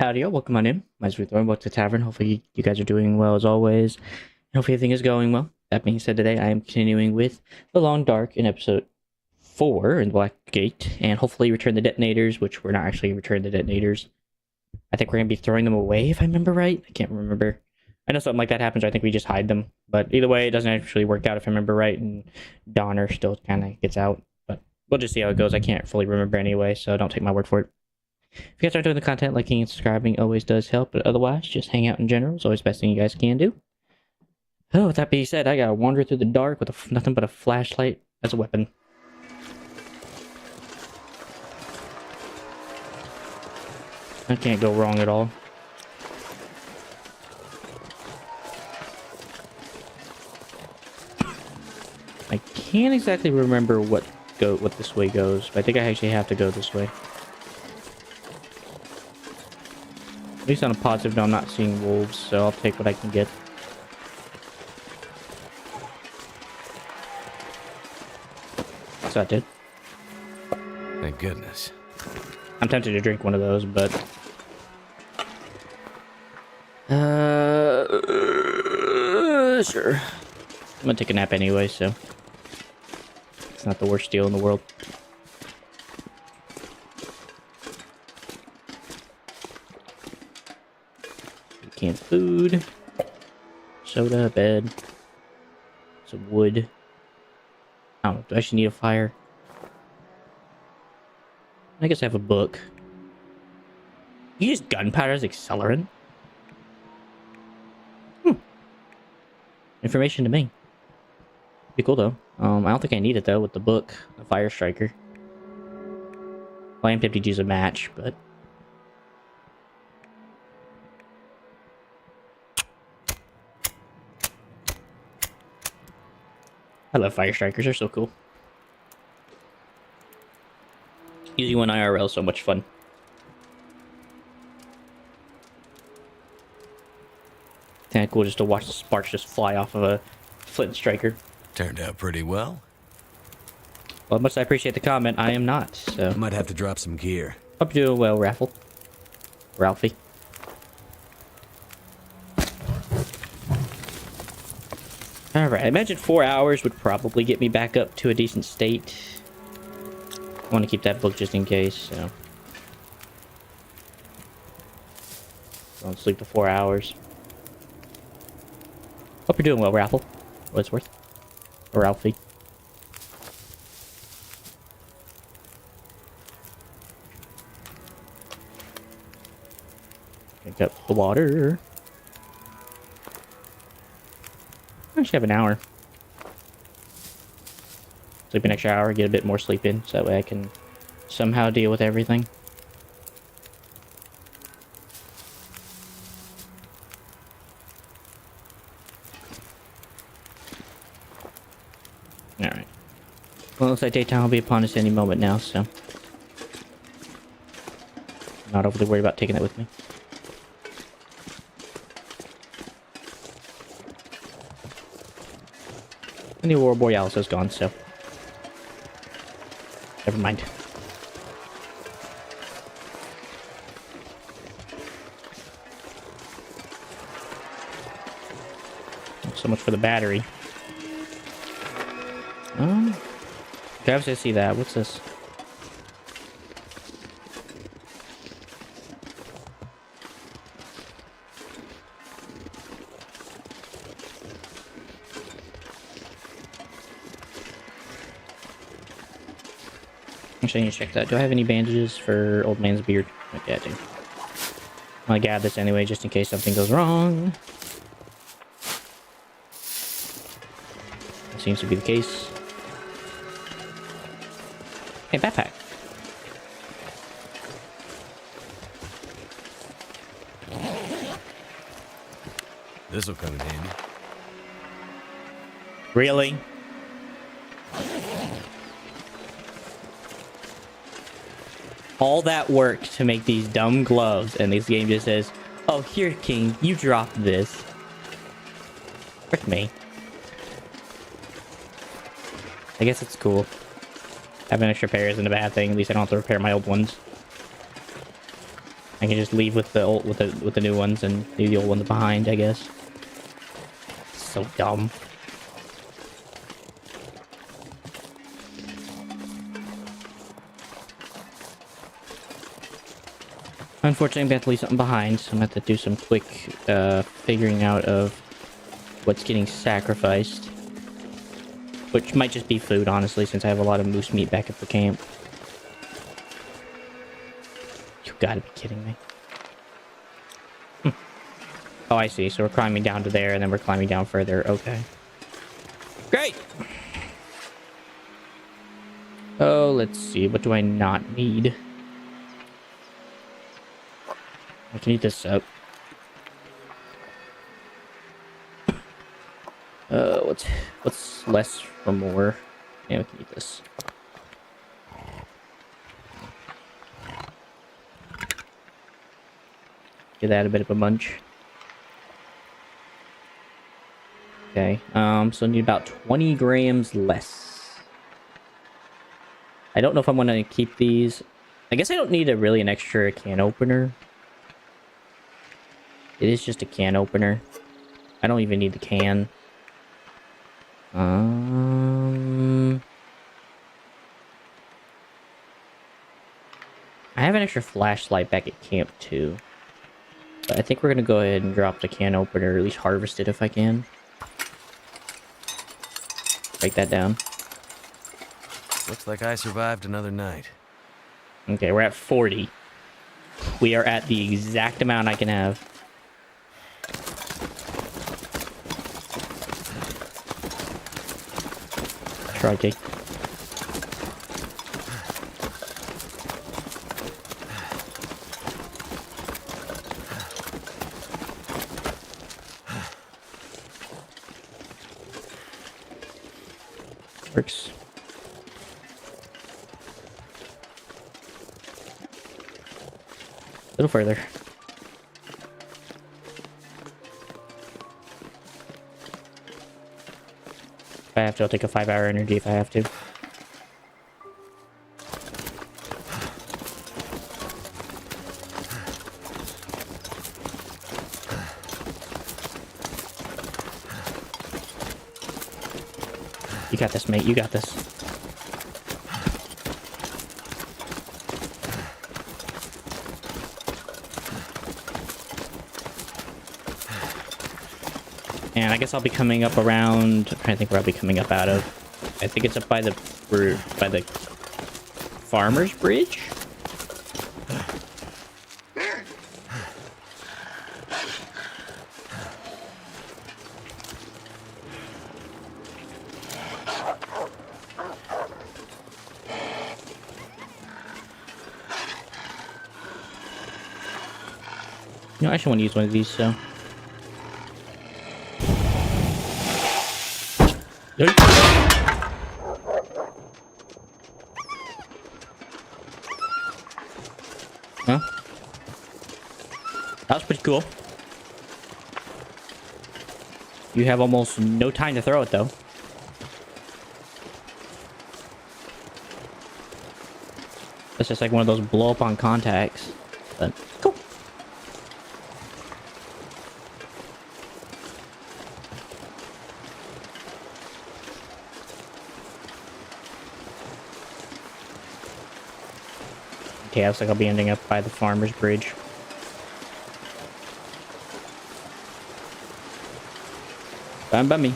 Howdy, y'all. Welcome on in. My name's Welcome to Tavern. Hopefully, you guys are doing well as always. And hopefully, everything is going well. That being said, today I am continuing with The Long Dark in episode 4 in Black Gate, and hopefully, return the detonators, which we're not actually returning the detonators. I think we're going to be throwing them away, if I remember right. I can't remember. I know something like that happens. I think we just hide them. But either way, it doesn't actually work out, if I remember right, and Donner still kind of gets out. But we'll just see how it goes. I can't fully remember anyway, so don't take my word for it. If you guys are doing the content, liking and subscribing always does help, but otherwise, just hang out in general is always the best thing you guys can do. Oh, with that being said, I gotta wander through the dark with nothing but a flashlight as a weapon. I can't go wrong at all. I can't exactly remember what this way goes, but I think I actually have to go this way. At least on a positive note, I'm not seeing wolves, so I'll take what I can get. That's what I did. Thank goodness. I'm tempted to drink one of those, but... sure. I'm gonna take a nap anyway, so... it's not the worst deal in the world. Canned food, soda, bed, some wood. I don't know, do I actually need a fire? I guess I have a book. You use gunpowder as accelerant? Information to me. Be cool though. I don't think I need it though with the book, the fire striker. Well, I am tempted to use a match, but... I love fire strikers, they're so cool. Using one IRL is so much fun. Kinda cool just to watch the sparks just fly off of a flint striker. Turned out pretty well. Well, much I appreciate the comment, I am not, so... Might have to drop some gear. Hope you're doing well, Ralphie. Alright, I imagine 4 hours would probably get me back up to a decent state. I want to keep that book just in case, so... don't sleep for 4 hours. Hope you're doing well, Raffle. What it's worth. Or Ralphie. Pick up the water. I actually have an hour. Sleep an extra hour, get a bit more sleep in, so that way I can somehow deal with everything. Alright. Well, it looks like daytime will be upon us any moment now, so... I'm not overly worried about taking that with me. And the Aurora Borealis is gone, so... never mind. So much for the battery. Travis, I see that. What's this? Actually, I need to check that. Do I have any bandages for old man's beard? Okay, I do. I'll gather this anyway, just in case something goes wrong. That seems to be the case. Hey, backpack. This'll come in handy. Really? All that work to make these dumb gloves, and this game just says, "Oh, here, King, you dropped this." Frick me. I guess it's cool. Having an extra pair isn't a bad thing. At least I don't have to repair my old ones. I can just leave with the old with the new ones and leave the old ones behind, I guess. So dumb. Unfortunately, I'm gonna have to leave something behind, so I'm gonna have to do some quick figuring out of what's getting sacrificed. Which might just be food, honestly, since I have a lot of moose meat back at the camp. You gotta be kidding me. Oh, I see. So we're climbing down to there, and then we're climbing down further. Okay. Great! Oh, let's see. What do I not need? I can eat this up. What's less for more? Yeah, we can eat this. Give that a bit of a munch. Okay, so I need about 20 grams less. I don't know if I'm gonna keep these. I guess I don't need an extra can opener. It is just a can opener. I don't even need the can. I have an extra flashlight back at camp too. But I think we're gonna go ahead and drop the can opener, or at least harvest it if I can. Break that down. Looks like I survived another night. Okay, we're at 40. We are at the exact amount I can have. Crikey. Works. A little further. If I have to, I'll take a 5-hour energy if I have to. You got this, mate. You got this. And I guess I'll be coming up around. I'm trying to think where I'll be coming up out of. I think it's up by the farmer's bridge. You know, I actually want to use one of these, so. Huh? That was pretty cool. You have almost no time to throw it, though. That's just like one of those blow up on contacts. But cool. Okay, looks like I'll be ending up by the farmer's bridge. Fine by me.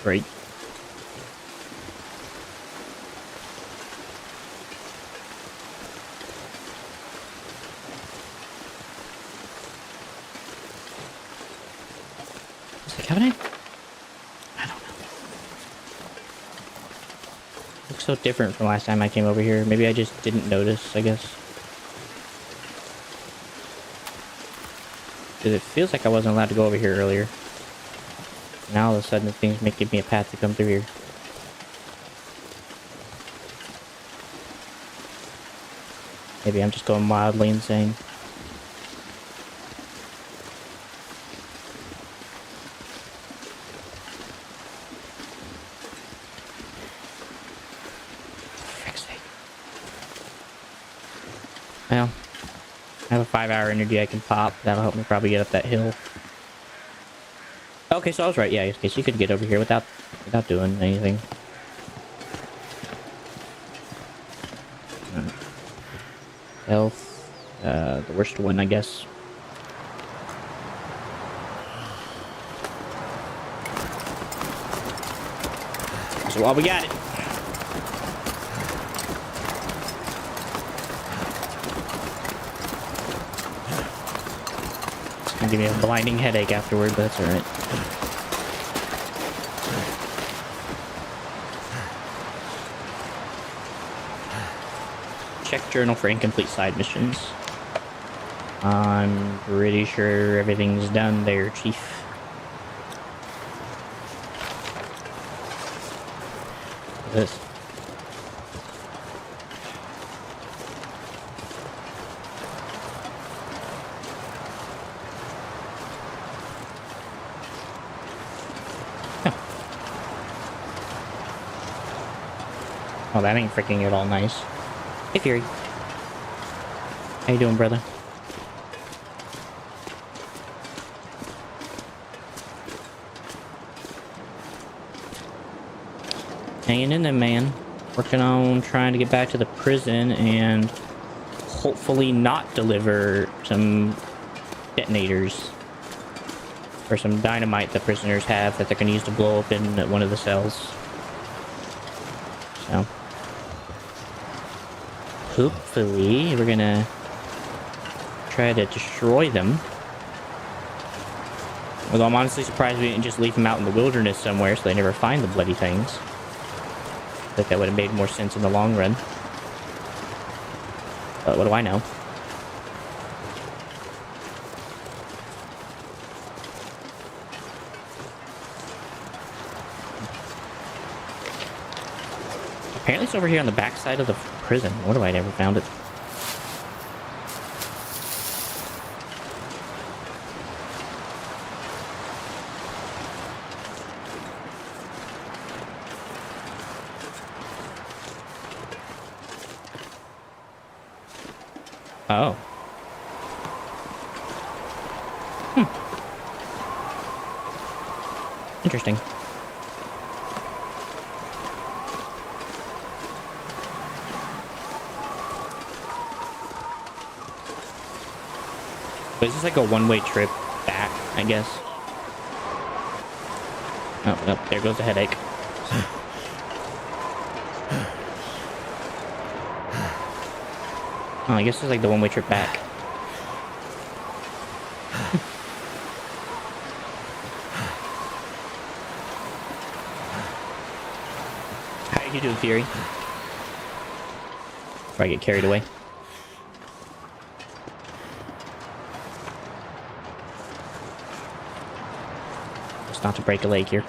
Great. Is it cabinet? I don't know. Looks so different from last time I came over here. Maybe I just didn't notice, I guess. Because it feels like I wasn't allowed to go over here earlier. Now all of a sudden things may give me a path to come through here. Maybe I'm just going wildly insane. Well, I have a 5-hour energy I can pop. That'll help me probably get up that hill. Okay, so I was right. Yeah, okay, so you could get over here without doing anything. Health. The worst one, I guess. So while we got it. It's gonna give me a blinding headache afterward, but that's alright. Check journal for incomplete side missions. I'm pretty sure everything's done there, Chief. This. Oh, that ain't freaking at all nice. Hey, Fury. How you doing, brother? Hanging in there, man. Working on trying to get back to the prison and hopefully not deliver some detonators or some dynamite the prisoners have that they're going to use to blow open one of the cells. So, hopefully we're going to try to destroy them. Although I'm honestly surprised we didn't just leave them out in the wilderness somewhere so they never find the bloody things. I think that would have made more sense in the long run. But what do I know? Apparently it's over here on the back side of the prison. What do I never found it? Oh. Interesting. But is this like a one-way trip back, I guess? Oh, no, there goes the headache. Oh, I guess it's like the one-way trip back. How you doing, Fury? Before I get carried away. Just not to break a leg here.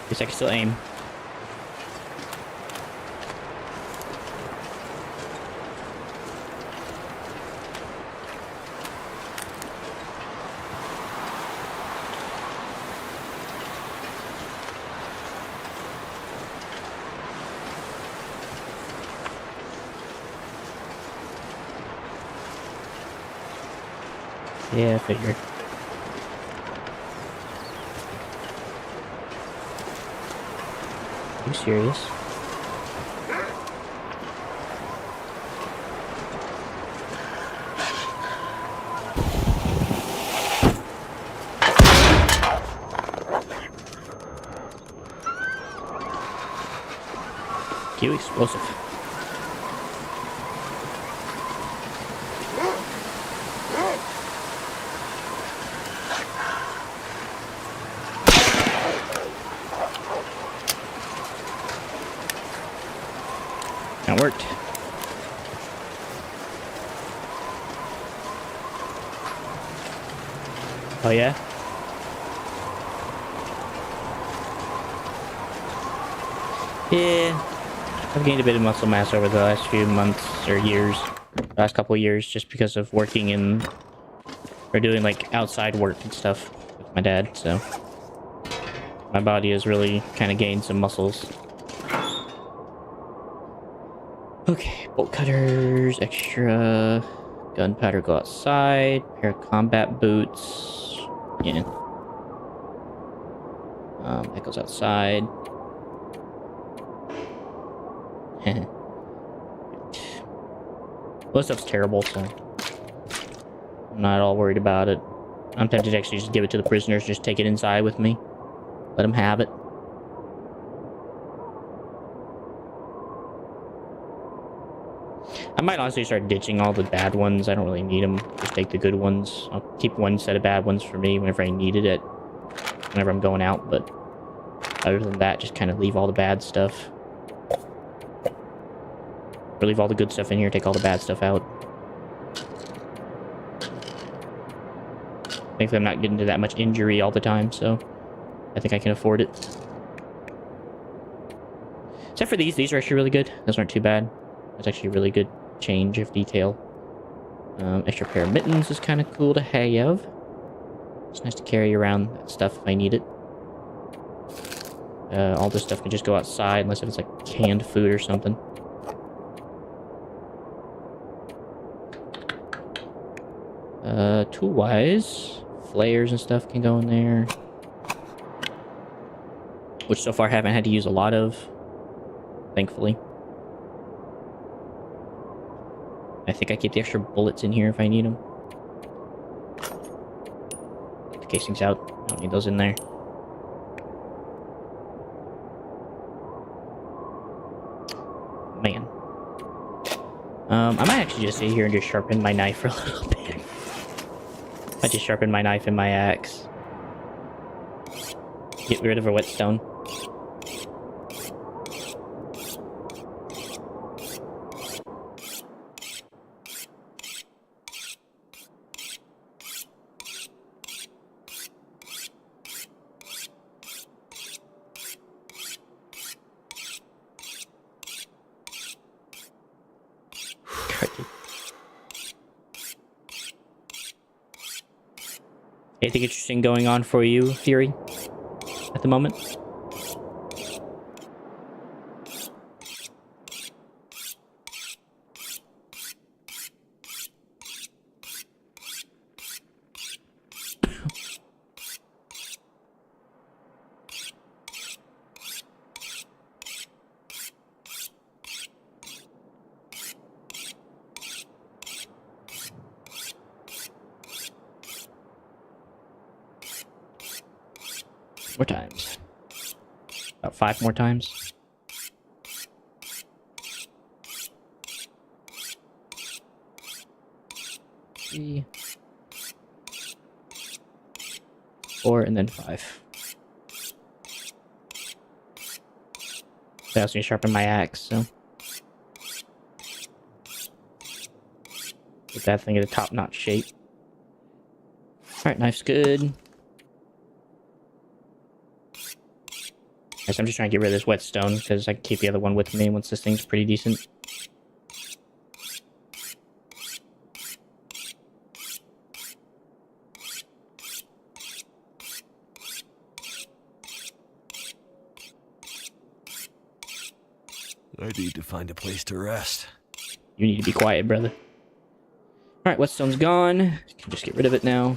Guess I can still aim. Yeah, I figured. Are you serious? Cue explosive. That worked. Oh yeah? Yeah, I've gained a bit of muscle mass over the last few months or years, last couple of years, just because of working in or doing like outside work and stuff with my dad. So my body has really kind of gained some muscles. Okay, bolt cutters, extra gunpowder, go outside, pair of combat boots. Yeah. That goes outside. Most stuff's terrible, so I'm not all worried about it. I'm tempted to actually just give it to the prisoners, just take it inside with me. Let them have it. I might honestly start ditching all the bad ones. I don't really need them. Just take the good ones. I'll keep one set of bad ones for me whenever I needed it. Whenever I'm going out, but other than that, just kind of leave all the bad stuff. Or leave all the good stuff in here, take all the bad stuff out. Thankfully, I'm not getting to that much injury all the time, so I think I can afford it. Except for these are actually really good. Those aren't too bad. That's actually a really good change of detail. Extra pair of mittens is kind of cool to have. It's nice to carry around that stuff if I need it. All this stuff can just go outside unless if it's like canned food or something. Tool-wise, flares and stuff can go in there. Which so far I haven't had to use a lot of, thankfully. I think I keep the extra bullets in here if I need them. Take the casings out. I don't need those in there. Man. I might actually just sit here and just sharpen my knife for a little bit. I just sharpen my knife and my axe. Get rid of a whetstone. Anything interesting going on for you, Fury, at the moment? More times. About 5 more times. Three, 4, and then 5. I also need to sharpen my axe, so get that thing in a top-notch shape. Alright, knife's good. Guess I'm just trying to get rid of this whetstone, because I can keep the other one with me once this thing's pretty decent. I need to find a place to rest. You need to be quiet, brother. Alright, whetstone's gone. Can just get rid of it now.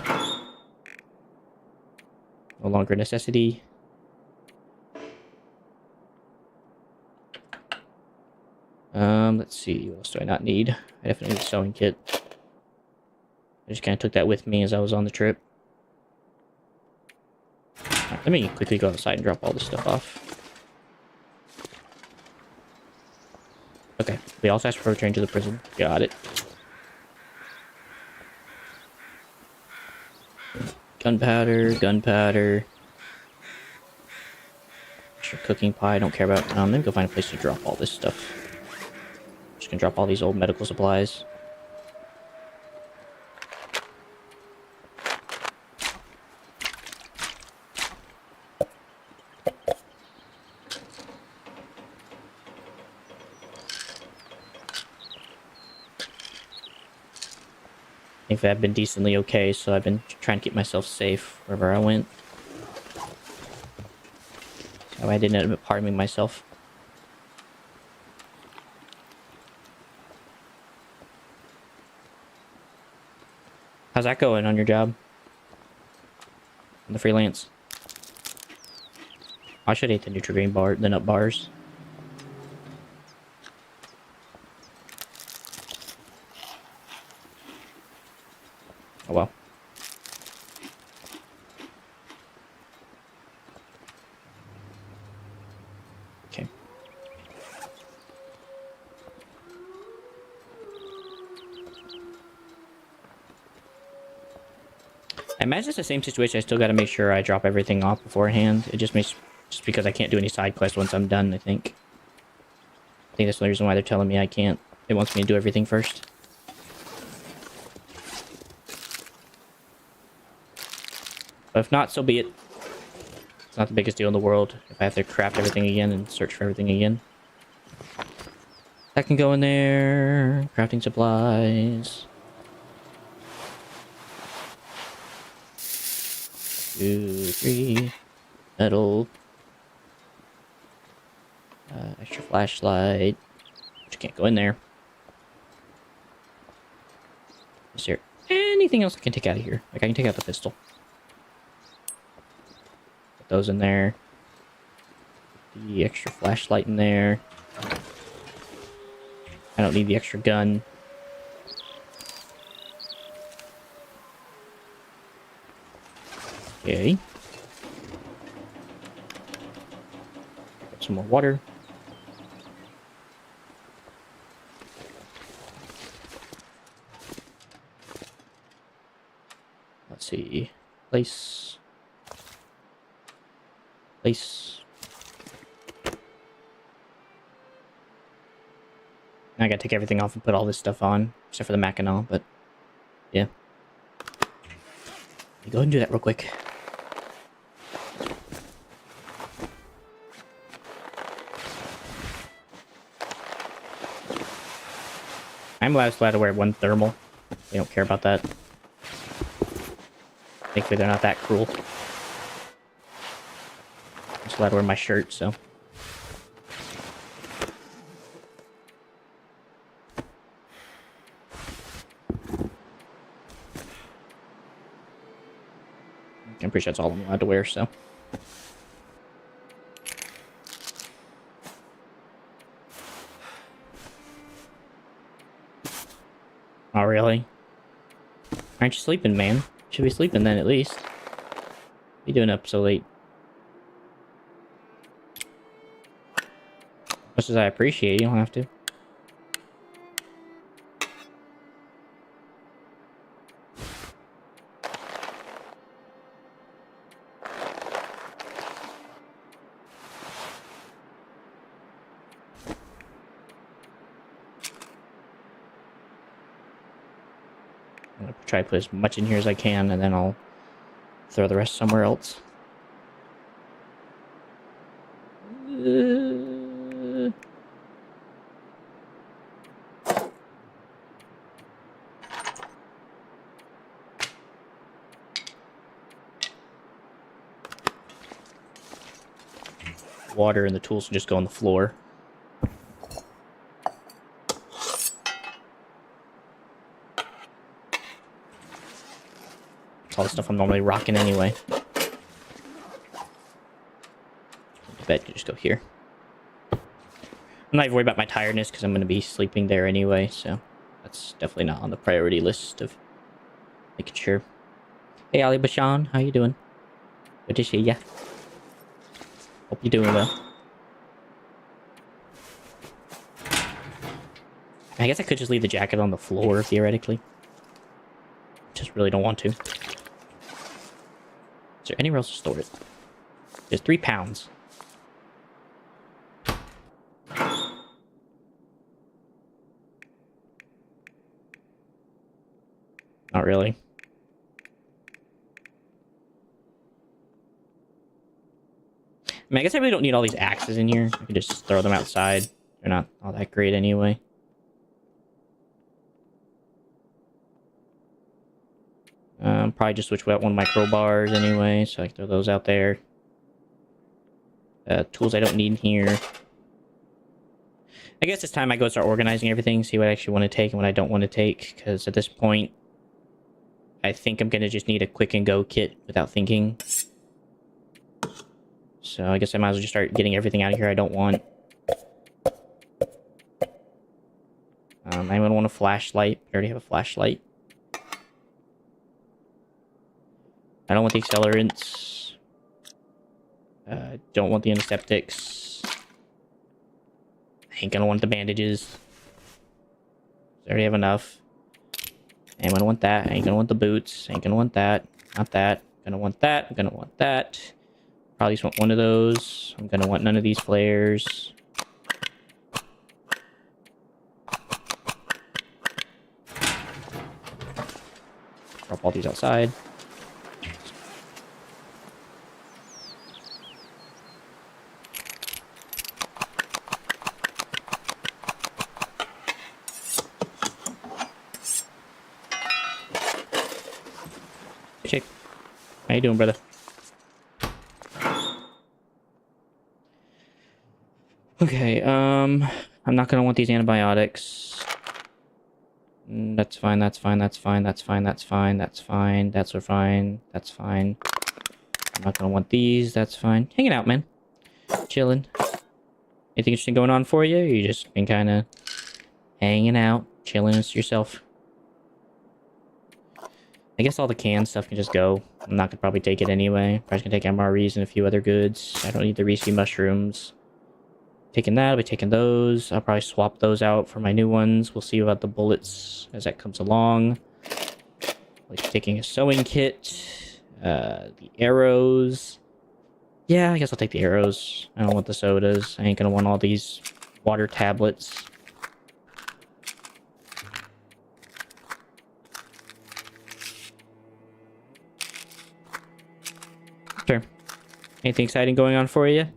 No longer a necessity. Let's see. What else do I not need? I definitely need a sewing kit. I just kind of took that with me as I was on the trip. Right, let me quickly go outside and drop all this stuff off. Okay, we also asked for a return to the prison. Got it. Gunpowder, gunpowder. Extra cooking pie, I don't care about. Let me go find a place to drop all this stuff. Just gonna drop all these old medical supplies. think I've been decently okay, so I've been trying to keep myself safe wherever I went. So I didn't end up harming myself. How's that going on your job? On the freelance? I should eat the Nutri-Grain bar, the nut bars. Oh well. Okay. I imagine it's the same situation. I still got to make sure I drop everything off beforehand. It just makes just because I can't do any side quests once I'm done. I think that's the only reason why they're telling me I can't. It wants me to do everything first. But if not, so be it. It's not the biggest deal in the world if I have to craft everything again and search for everything again. That can go in there. Crafting supplies. 2, 3. Metal. Extra flashlight. Which can't go in there. Is there anything else I can take out of here? Like I can take out the pistol. Put those in there. The extra flashlight in there. I don't need the extra gun. Okay. Pick up some more water. Let's see. Place. I gotta take everything off and put all this stuff on, except for the Mackinac, but yeah. Let me go ahead and do that real quick. I'm allowed to wear one thermal. They don't care about that. Thankfully, they're not that cruel. I'm just allowed to wear my shirt, so. I'm pretty sure that's all I'm allowed to wear, so. Oh, really? Aren't you sleeping, man? Should be sleeping then, at least. What are you doing up so late? Much as I appreciate, you don't have to. I'm gonna try to put as much in here as I can, and then I'll throw the rest somewhere else. Water and the tools can just go on the floor. It's all the stuff I'm normally rocking anyway. The bed can just go here. I'm not even worried about my tiredness because I'm going to be sleeping there anyway, so that's definitely not on the priority list of making sure. Hey, Ali Bashan, how you doing? Good to see ya. Hope you're doing well. I guess I could just leave the jacket on the floor, theoretically. Just really don't want to. Is there anywhere else to store it? There's 3 pounds. Not really. I mean, I guess I really don't need all these axes in here. I can just throw them outside. They're not all that great anyway. Probably just switch out one of my crowbars anyway, so I can throw those out there. Tools I don't need here. I guess it's time I go start organizing everything, see what I actually want to take and what I don't want to take, because at this point, I think I'm going to just need a quick and go kit without thinking. So I guess I might as well just start getting everything out of here I don't want. Anyone want a flashlight? I already have a flashlight. I don't want the accelerants. Don't want the antiseptics. I ain't gonna want the bandages. I already have enough. I ain't gonna want that. I ain't gonna want the boots. I ain't gonna want that. Not that. I'm gonna want that. I'm gonna want that. Probably just want one of those. I'm gonna want none of these flares. Drop all these outside. Chick. How you doing, brother? Okay, I'm not gonna want these antibiotics. That's fine, that's fine, that's fine, that's fine, that's fine, that's fine, that's fine, that's fine. I'm not gonna want these, that's fine. Hanging out, man. Chilling. Anything interesting going on for you? Or you just been kinda hanging out, chilling with yourself? I guess all the canned stuff can just go. I'm not gonna probably take it anyway. Probably just gonna take MREs and a few other goods. I don't need the Reese mushrooms. Taking that, I'll be taking those. I'll probably swap those out for my new ones. We'll see about the bullets as that comes along. Like taking a sewing kit. The arrows. Yeah, I guess I'll take the arrows. I don't want the sodas. I ain't gonna want all these water tablets. Sure. Anything exciting going on for you?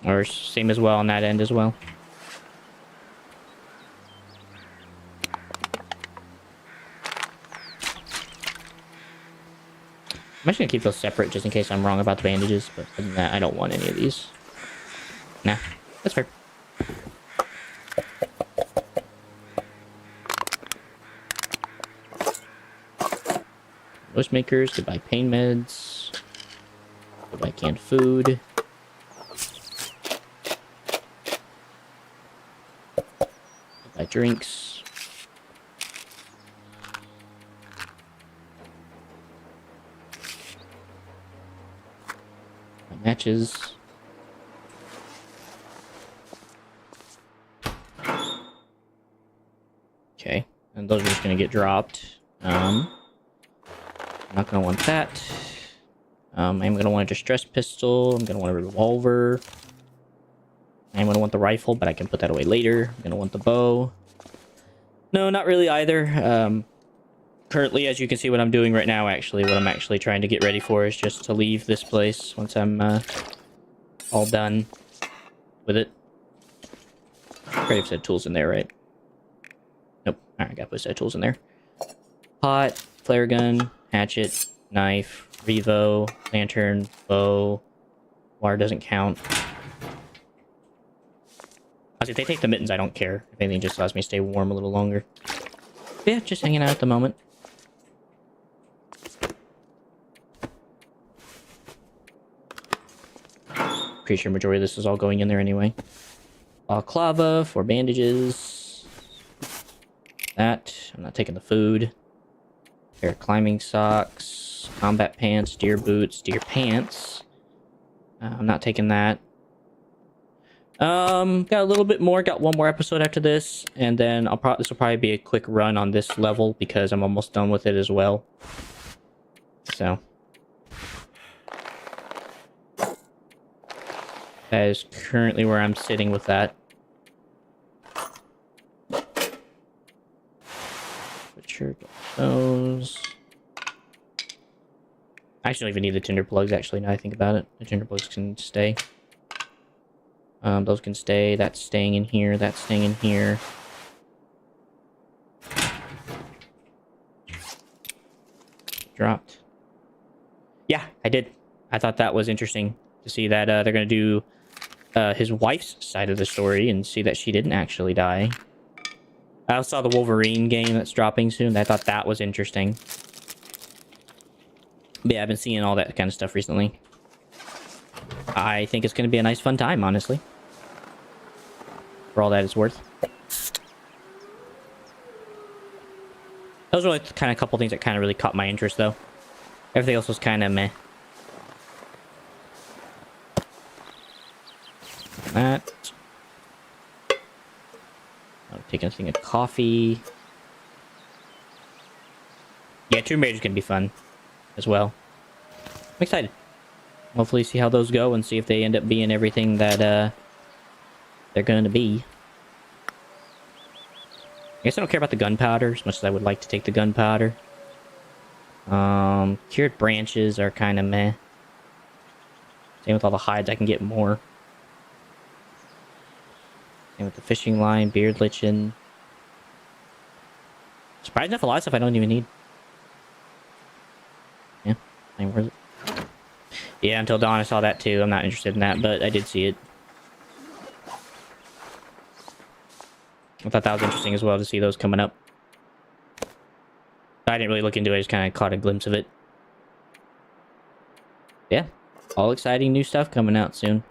Or same as well on that end as well. I'm actually gonna keep those separate just in case I'm wrong about the bandages, but other than that, I don't want any of these. Nah, that's fair. Noise makers, goodbye pain meds. Goodbye canned food. Goodbye drinks. My matches. Okay, and those are just gonna get dropped. I'm not gonna want that. I'm gonna want a distress pistol. I'm gonna want a revolver. I'm gonna want the rifle, but I can put that away later. I'm gonna want the bow. No, not really either. Currently, as you can see what I'm doing right now, actually, what I'm actually trying to get ready for is just to leave this place once I'm all done with it. Already said tools in there, right? Nope. Alright, got put tools in there. Pot, flare gun, hatchet, knife, revo, lantern, bow. Wire doesn't count. If they take the mittens, I don't care. If anything, just allows me to stay warm a little longer. But yeah, just hanging out at the moment. Pretty sure majority of this is all going in there anyway. Balaclava for bandages. That. I'm not taking the food. Pair of climbing socks. Combat pants. Deer boots. Deer pants. I'm not taking that. Got a little bit more. Got one more episode after this, and then this will probably be a quick run on this level because I'm almost done with it as well. So that is currently where I'm sitting with that. Butcher, get those. I actually don't even need the tinder plugs. Actually, now I think about it, the tinder plugs can stay. Those can stay. That's staying in here. That's staying in here. dropped. Yeah, I did. I thought that was interesting to see that they're going to do his wife's side of the story and see that she didn't actually die. I also saw the Wolverine game that's dropping soon. I thought that was interesting. But yeah, I've been seeing all that kind of stuff recently. I think it's going to be a nice, fun time, honestly. For all that it's worth. Those were like kind of a couple things that kind of really caught my interest, though. Everything else was kind of meh. That. I'm taking a thing of coffee. Yeah, Tomb Raider's gonna be fun as well. I'm excited. Hopefully see how those go and see if they end up being everything that they're going to be. I guess I don't care about the gunpowder as much as I would like to take the gunpowder. Cured branches are kind of meh. Same with all the hides, I can get more. Same with the fishing line, beard lichen. Surprised enough, a lot of stuff I don't even need. Yeah, I mean, where's it? Yeah, until dawn I saw that too. I'm not interested in that, but I did see it. I thought that was interesting as well to see those coming up. I didn't really look into it, I just kind of caught a glimpse of it. Yeah, all exciting new stuff coming out soon.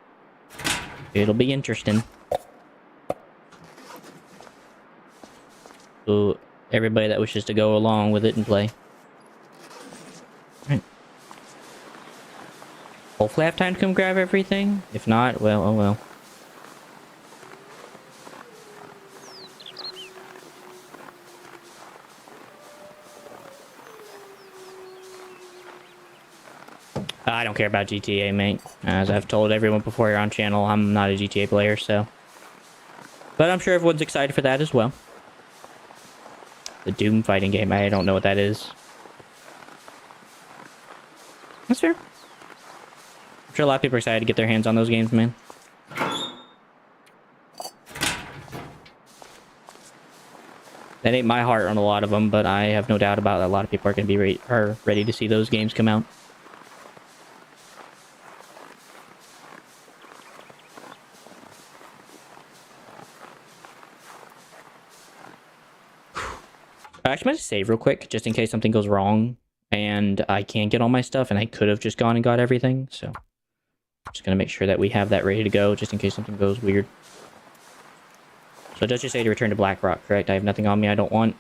It'll be interesting. So, everybody that wishes to go along with it and play. Right. Hopefully I have time to come grab everything. If not, well, oh well. I don't care about GTA, mate. As I've told everyone before here on channel, I'm not a GTA player, so. But I'm sure everyone's excited for that as well. The Doom fighting game, I don't know what that is. That's fair. I'm sure a lot of people are excited to get their hands on those games, man. That ain't my heart on a lot of them, but I have no doubt about that a lot of people are going to be ready to see those games come out. I actually might just save real quick, just in case something goes wrong and I can't get all my stuff, and I could have just gone and got everything, so I'm just going to make sure that we have that ready to go, just in case something goes weird. So it does just say to return to Blackrock, correct? I have nothing on me I don't want.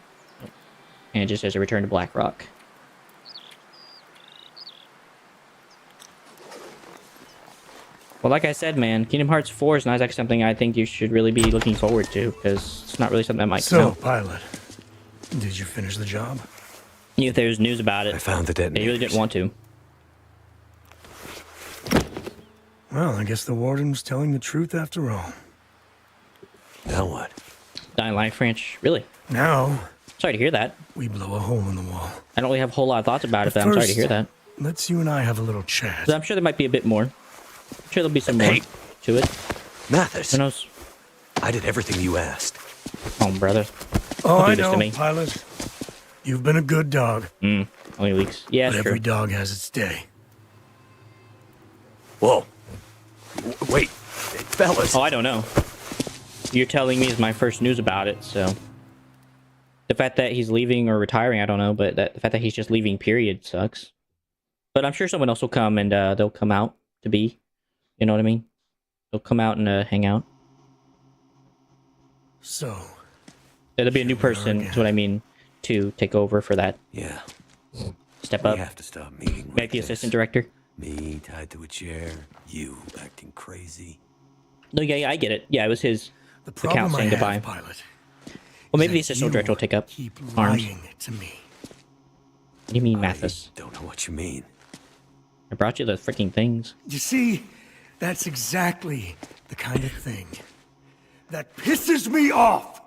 And it just says to return to Blackrock. Well, like I said, man, Kingdom Hearts 4 is not exactly something I think you should really be looking forward to, because it's not really something that might come out. So, pilot, did you finish the job? If there's news about it, I found the detonators. they really didn't want to. Well, I guess the warden was telling the truth after all. Now what? Dying Light Branch, really? Now, Sorry to hear that. we blow a hole in the wall. I don't really have a whole lot of thoughts about it, but I'm sorry to hear that. Let's you and I have a little chat. But I'm sure there might be a bit more. I'm sure there'll be some more Hey. to it. Mathis, Who knows? I did everything you asked. Oh, brother. Oh, Don't do I this to know, me. pilot. You've been a good dog, Only weeks. Yeah, but it's every true. dog has its day. Whoa. Wait, fellas. Oh, I don't know. You're telling me is my first news about it, so. The fact that he's leaving or retiring, I don't know, but the fact that he's just leaving, period, sucks. But I'm sure someone else will come and they'll come out to be. You know what I mean? They'll come out and hang out. So, There'll be a new Here we are person, again. is what I mean, to take over for that. Yeah, Step we up. have to stop meeting like Make the this. assistant director. Me tied to a chair, you acting crazy. No, yeah, I get it. Yeah, it was his. the count problem I saying have, goodbye. pilot, Well, maybe is the that assistant you director will take up keep arms. lying to me. What do you mean, Mathis? I don't know what you mean. I brought you the freaking things. You see, that's exactly the kind of thing that pisses me off.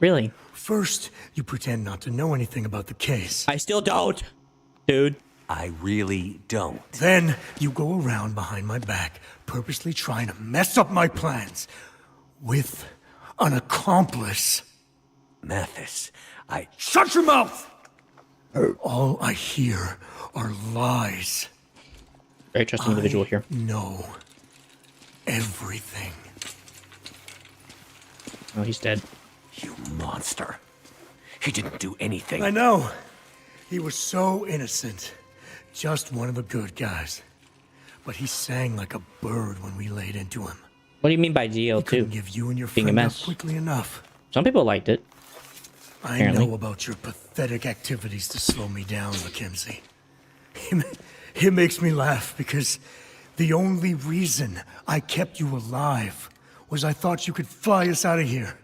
Really? First, you pretend not to know anything about the case. I still don't, dude. I really don't. Then you go around behind my back, purposely trying to mess up my plans with an accomplice. Mathis, I... Shut your mouth! All I hear are lies. Very trusting individual here. Know everything. Oh, he's dead. You monster. He didn't do anything. I know. He was so innocent. Just one of the good guys. But he sang like a bird when we laid into him. What do you mean by He GL2? couldn't give you and your Being a friend up mess. quickly enough. Some people liked it. I Apparently. know about your pathetic activities to slow me down, Mackenzie. It makes me laugh because the only reason I kept you alive was I thought you could fly us out of here.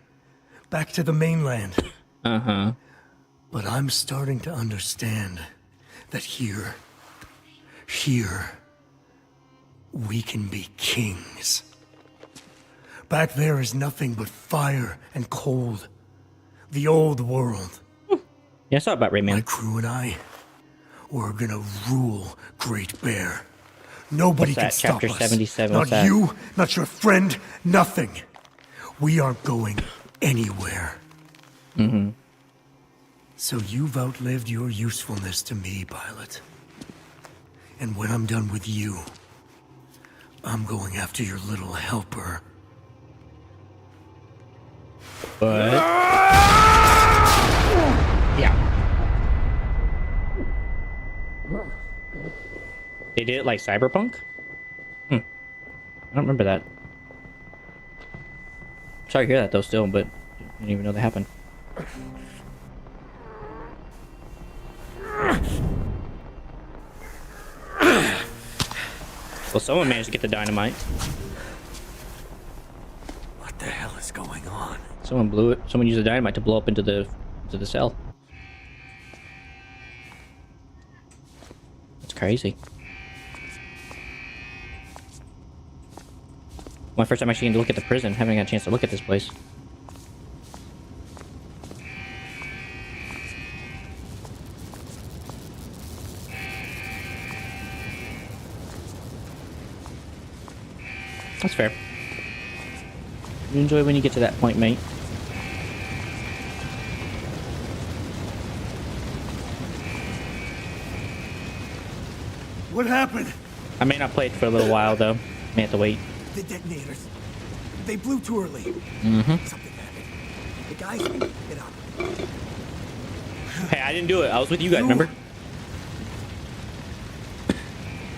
Back to the mainland. Uh-huh. But I'm starting to understand that here, we can be kings. Back there is nothing but fire and cold. The old world. Yeah, I saw about My Rayman. crew and I, we're gonna rule Great Bear. Nobody What's can that, stop chapter us. 77, Not what's that? you, not your friend, nothing. We aren't going anywhere. Mm-hmm. So you've outlived your usefulness to me, Pilot. And when I'm done with you, I'm going after your little helper. But yeah, they did it like Cyberpunk. I don't remember that. Sorry to hear that though. Still, but I didn't even know that happened. Well, someone managed to get the dynamite. What the hell is going on? Someone blew it. Someone used the dynamite to blow up into the cell. That's crazy. My first time actually getting to look at the prison, haven't got a chance to look at this place. That's fair. You enjoy when you get to that point, mate. What happened? I may not play it for a little while though. May have to wait. The detonators. They blew too early. Mm-hmm. Something happened. The guys, get up. Hey, I didn't do it. I was with you guys, remember?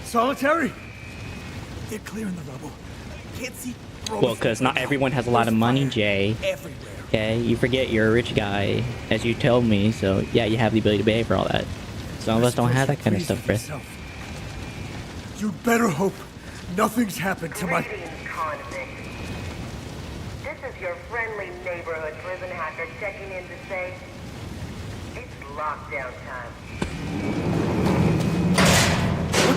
Solitary? They're clearing the rubble. Can't see. Well, because not everyone has a lot of money, Jay. Everywhere. Okay, you forget you're a rich guy, as you told me, so yeah, you have the ability to pay for all that. Some of us don't have that kind of stuff, Chris. You'd better hope nothing's happened to my... Greetings, convict. This is your friendly neighborhood prison hacker checking in to say it's lockdown time.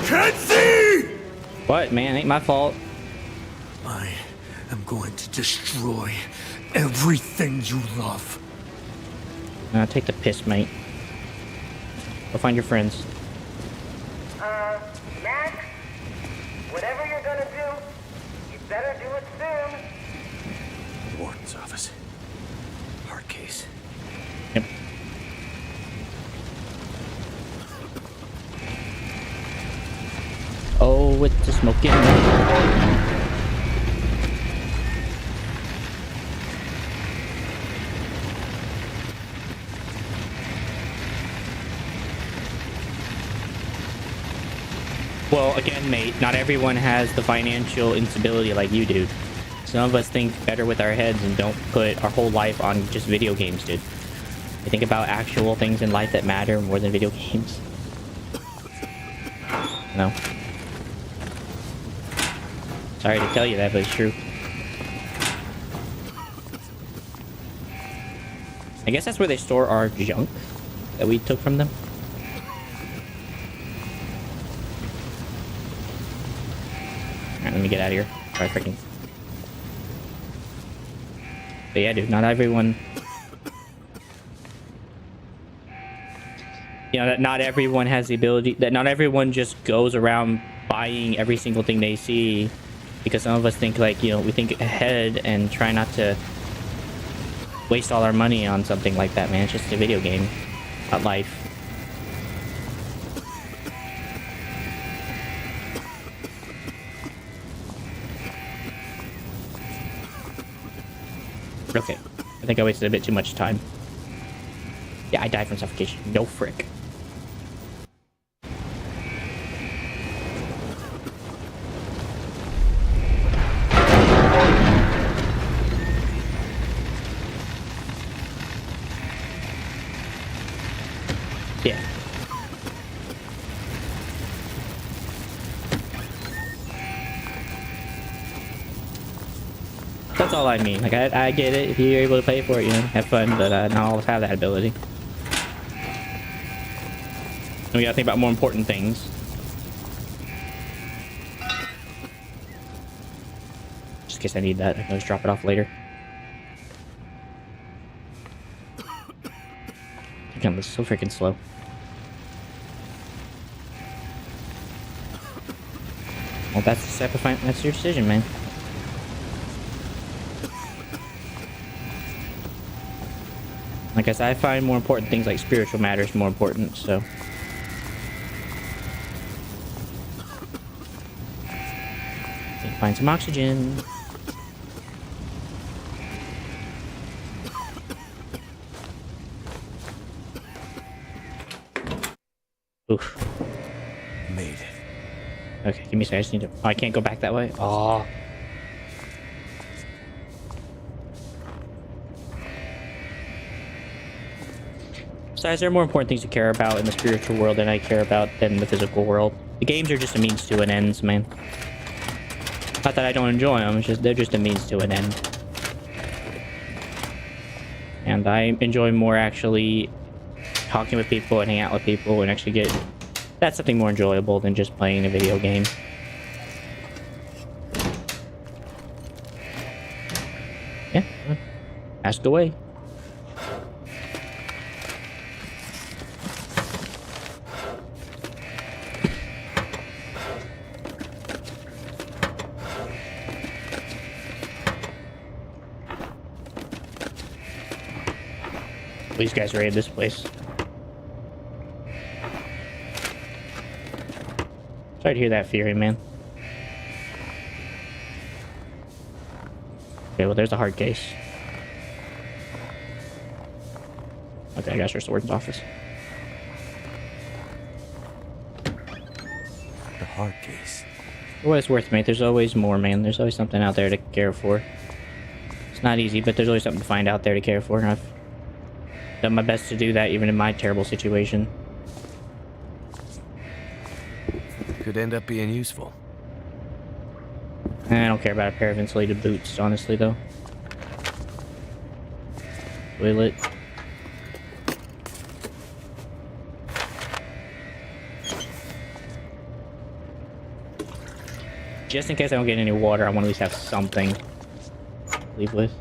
Mackenzie! What, man? Ain't my fault. I am going to destroy everything you love. Take the piss, mate. Go find your friends. Max, whatever you're gonna do, you better do it soon. Warden's office. Hard case. Yep. Oh, it's a smoking. Well, again, mate, not everyone has the financial instability like you do. Some of us think better with our heads and don't put our whole life on just video games, dude. We think about actual things in life that matter more than video games. No. Sorry to tell you that, but it's true. I guess that's where they store our junk that we took from them. Alright, let me get out of here. Try freaking. But yeah, dude, not everyone. You know, that not everyone has the ability, that not everyone just goes around buying every single thing they see, because some of us think like, you know, we think ahead and try not to waste all our money on something like that, man. It's just a video game, not life. Okay. I think I wasted a bit too much time. Yeah, I died from suffocation. No frick. Yeah. That's all I mean. Like, I get it. If you're able to pay for it, you know, have fun, but not all of us have that ability. And we gotta think about more important things. Just in case I need that, I can just drop it off later. Again, this is so freaking slow. Well, that's the step of that's your decision, man. Like I said, I find more important things like spiritual matters more important, so. Find some oxygen. Oof. Made it. Okay, give me a second. I just need to. Oh, I can't go back that way. Oh. Besides, there are more important things to care about in the spiritual world than I care about than the physical world. The games are just a means to an end, man. Not that I don't enjoy them, it's just they're just a means to an end. And I enjoy more actually talking with people and hanging out with people and actually get... That's something more enjoyable than just playing a video game. Yeah, ask away. These guys raided this place. Sorry to hear that, Fury, man. Okay, well, there's a hard case. Okay, I got your sword's office. The hard case. For what it's worth, mate, there's always more, man. There's always something out there to care for. It's not easy, but there's always something to find out there to care for. And I've done my best to do that, even in my terrible situation. Could end up being useful. I don't care about a pair of insulated boots, honestly, though. Toilet. Just in case I don't get any water, I want to at least have something to leave with.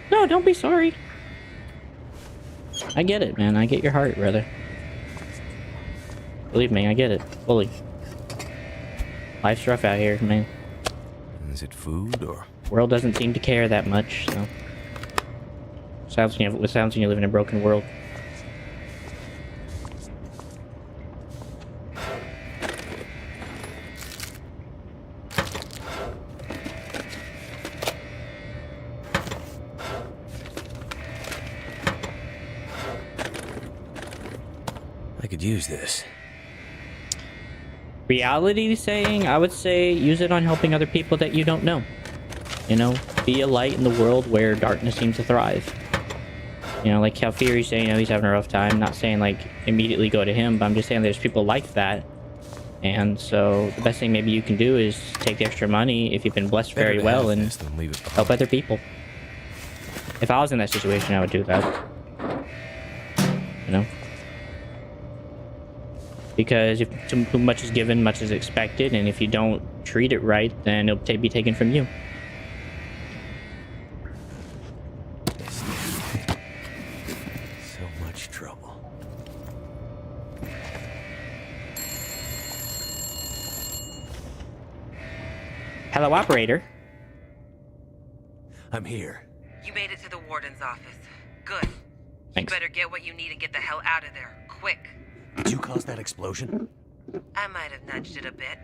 No, don't be sorry. I get it, man. I get your heart, brother. Believe me, I get it. Fully. Life's rough out here, man. Is it food or? World doesn't seem to care that much, so. Sounds when you live in a broken world. I could use this. Reality saying, I would say use it on helping other people that you don't know. You know, be a light in the world where darkness seems to thrive. You know, like how Fury's saying, you know, he's having a rough time. Not saying, like, immediately go to him, but I'm just saying there's people like that. And so the best thing maybe you can do is take the extra money if you've been blessed very well and help other people. If I was in that situation, I would do that. You know? Because if too much is given, much is expected, and if you don't treat it right, then it'll be taken from you. So much trouble. Hello, operator. I'm here. You made it to the warden's office. Good. Thanks. You better get what you need and get the hell out of there. Quick. Did you cause that explosion? I might have nudged it a bit,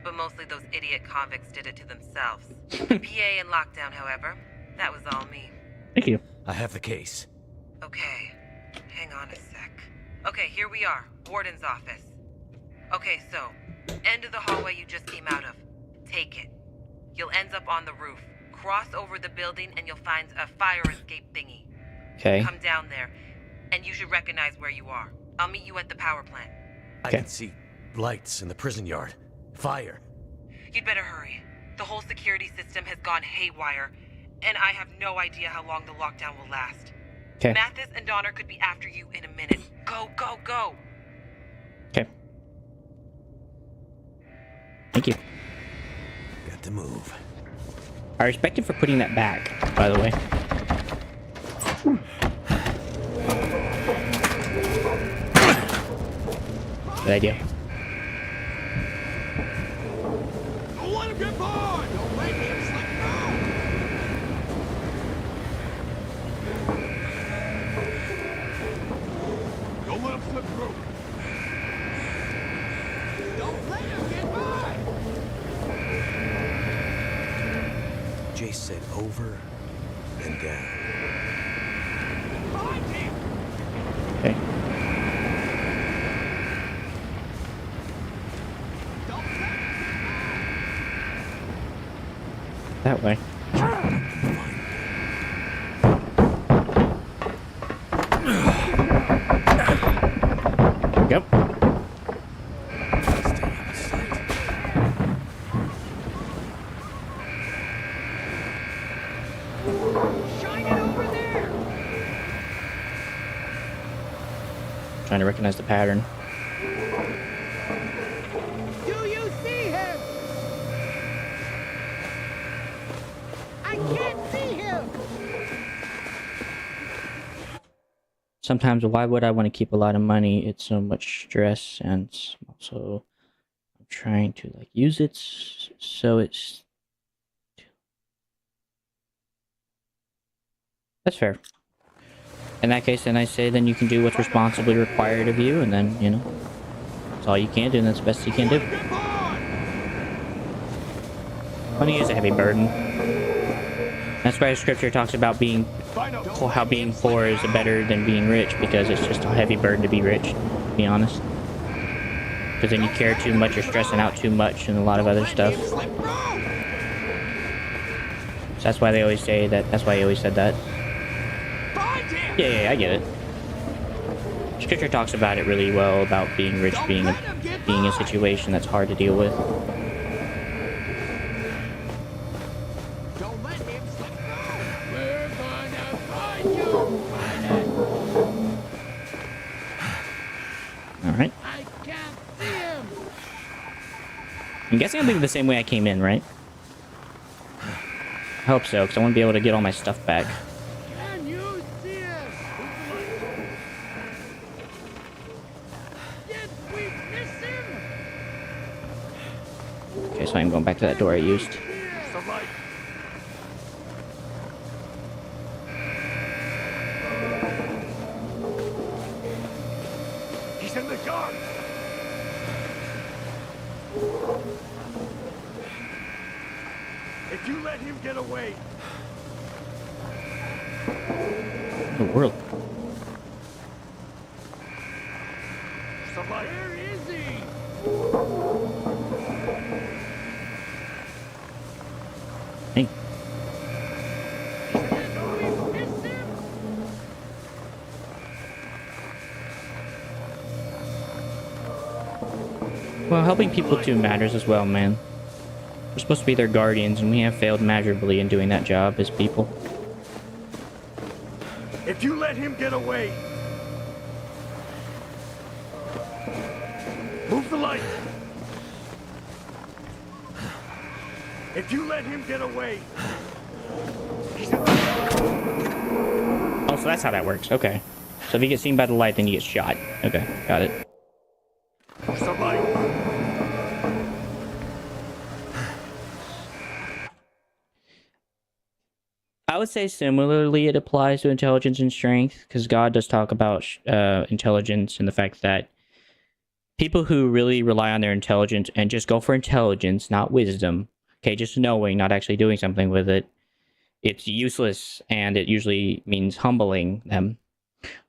but mostly those idiot convicts did it to themselves. PA and lockdown, however, that was all me. Thank you. I have the case. Okay, hang on a sec. Okay, here we are, Warden's office. Okay, so, end of the hallway you just came out of. Take it. You'll end up on the roof. Cross over the building and you'll find a fire escape thingy. Okay. Come down there, and you should recognize where you are. I'll meet you at the power plant. I can see lights in the prison yard. Fire. You'd better hurry. The whole security system has gone haywire, and I have no idea how long the lockdown will last. Okay. Mathis and Donner could be after you in a minute. Go, go, go! Okay. Thank you. Got to move. I respect him for putting that back, by the way. Good idea. Don't let him get by! Don't let him slip through! Don't let him slip through! Don't let him get by! Jace said over and down. Find him! Okay. Don't let him That way. Yep. Stay out of sight. shine it over there! Trying to recognize the pattern. Do you see him? I can't see him! Sometimes, why would I want to keep a lot of money? It's so much stress, and also I'm trying to like use it so it's. That's fair. In that case, then I say, then you can do what's responsibly required of you, and then, you know, that's all you can do, and that's the best you can do. Money is a heavy burden. That's why scripture talks about being, how being poor is better than being rich, because it's just a heavy burden to be rich, to be honest. Because then you care too much, you're stressing out too much, and a lot of other stuff. So that's why they always say that, that's why he always said that. Yeah, I get it. Scripture talks about it really well, about being rich, being a situation that's hard to deal with. Don't let him slip through! We're gonna find you! Alright. I can't see him! I'm guessing I'm leaving the same way I came in, right? I hope so, because I want to be able to get all my stuff back. Can you see him? Did we miss him? Okay, so I'm going back to that door I used. The light. He's in the dark. If you let him get away, The world. the light. Where is he? Hey. Did we miss him? Well, helping people too matters as well, man. We're supposed to be their guardians, and we have failed miserably in doing that job as people. If you let him get away, move the light. If you let him get away, he's in the Oh, so that's how that works. Okay. So if you get seen by the light, then you get shot. Okay, got it. There's the light. I would say similarly it applies to intelligence and strength, because God does talk about intelligence and the fact that people who really rely on their intelligence and just go for intelligence, not wisdom, okay, just knowing, not actually doing something with it, it's useless, and it usually means humbling them.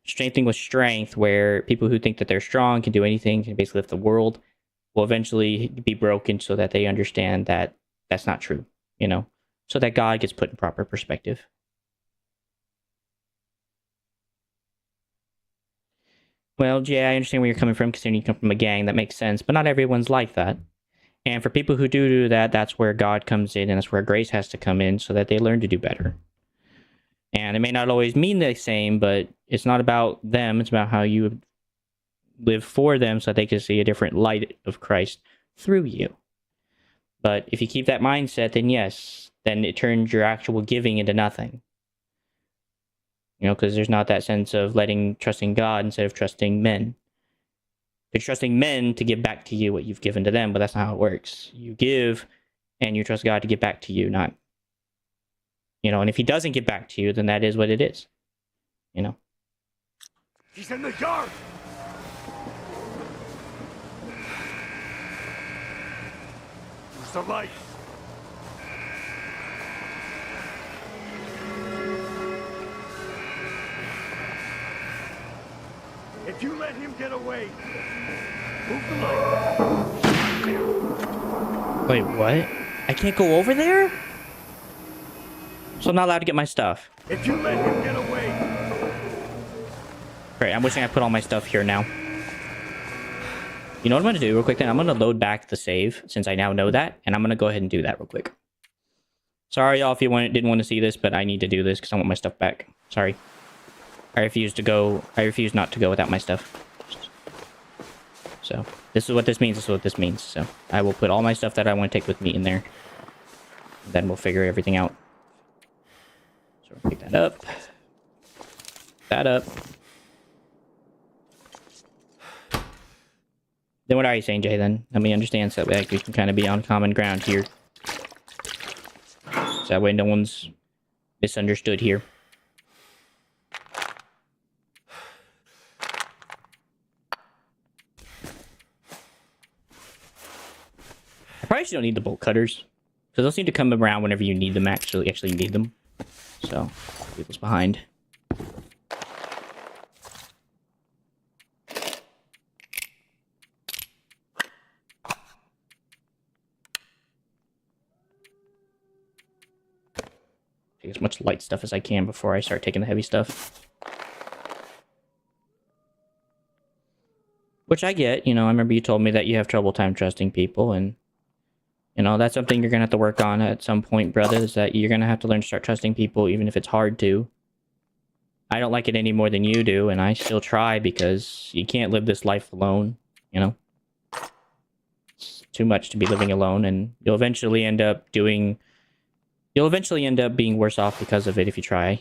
Strengthening with strength, where people who think that they're strong can do anything, can basically lift the world, will eventually be broken so that they understand that that's not true, you know, so that God gets put in proper perspective. Well, yeah, I understand where you're coming from, considering you come from a gang. That makes sense, but not everyone's like that. And for people who do that, that's where God comes in, and that's where grace has to come in so that they learn to do better. And it may not always mean the same, but it's not about them. It's about how you live for them so that they can see a different light of Christ through you. But if you keep that mindset, then yes, then it turns your actual giving into nothing. You know, because there's not that sense of trusting God instead of trusting men. You're trusting men to give back to you what you've given to them, but that's not how it works. You give, and you trust God to give back to you, not, you know, and if he doesn't give back to you, then that is what it is, you know. He's in the yard! Where's the light? If you let him get away, move the light. Wait, what? I can't go over there? So I'm not allowed to get my stuff. If you let him get away. Great, I'm wishing I put all my stuff here now. You know what I'm going to do real quick then? I'm going to load back the save, since I now know that, and I'm going to go ahead and do that real quick. Sorry, y'all, if you didn't want to see this, but I need to do this because I want my stuff back. Sorry. I refuse not to go without my stuff. So, this is what this means, So, I will put all my stuff that I want to take with me in there. Then we'll figure everything out. So, we'll pick that up. That up. Then what are you saying, Jay, then? Let me understand so that we can kind of be on common ground here. So that way no one's misunderstood here. I probably don't need the bolt cutters, because those seem to come around whenever you need them, actually need them. So, leave this behind. Take as much light stuff as I can before I start taking the heavy stuff. Which I get, you know, I remember you told me that you have trouble time trusting people, and, you know, that's something you're going to have to work on at some point, brother, is that you're going to have to learn to start trusting people, even if it's hard to. I don't like it any more than you do, and I still try, because you can't live this life alone, you know? It's too much to be living alone, and you'll eventually end up being worse off because of it if you try.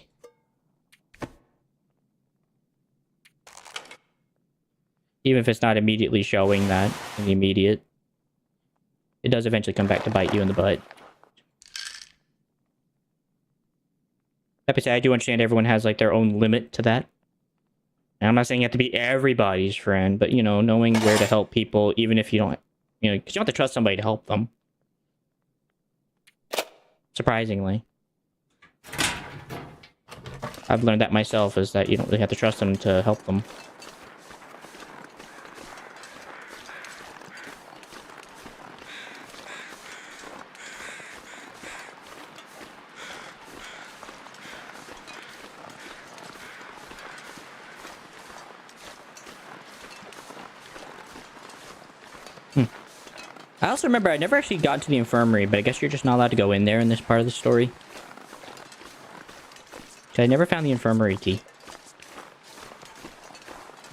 Even if it's not immediately showing that in the immediate, it does eventually come back to bite you in the butt. That being said, I do understand everyone has like their own limit to that. And I'm not saying you have to be everybody's friend, but, you know, knowing where to help people, even if you don't, you know, because you have to trust somebody to help them. Surprisingly. I've learned that myself, is that you don't really have to trust them to help them. I also remember I never actually got to the infirmary, but I guess you're just not allowed to go in there in this part of the story. I never found the infirmary key.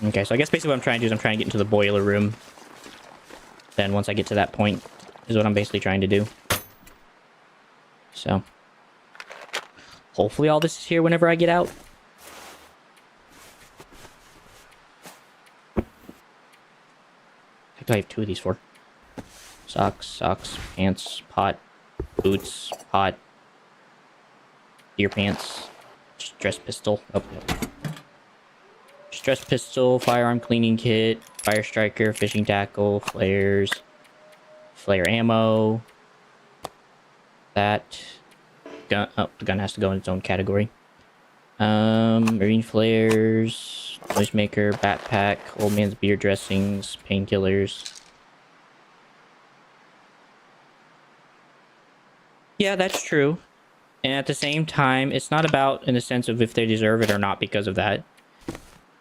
Okay, so I guess basically what I'm trying to do is I'm trying to get into the boiler room. Then once I get to that point is what I'm basically trying to do. So. Hopefully all this is here whenever I get out. What do I have 2 of these for? Socks, pants, pot, boots, pot, deer pants, stress pistol. Oh, no. Stress pistol, firearm cleaning kit, fire striker, fishing tackle, flares, flare ammo. That. gun. Oh, the gun has to go in its own category. Marine flares, noisemaker, backpack, old man's beer dressings, painkillers. Yeah, that's true. And at the same time, it's not about in the sense of if they deserve it or not because of that.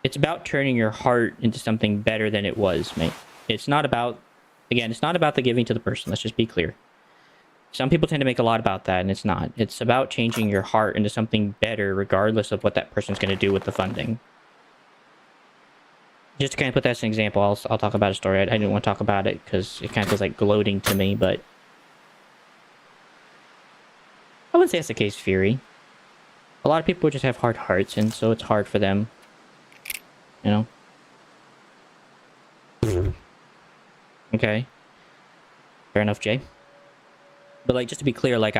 It's about turning your heart into something better than it was, mate. It's not about, again, it's not about the giving to the person. Let's just be clear. Some people tend to make a lot about that, and it's not. It's about changing your heart into something better, regardless of what that person's going to do with the funding. Just to kind of put that as an example, I'll talk about a story. I didn't want to talk about it because it kind of feels like gloating to me, but I wouldn't say that's the case, Fury. A lot of people just have hard hearts, and so it's hard for them. You know? Okay. Fair enough, Jay. But, like, just to be clear, like,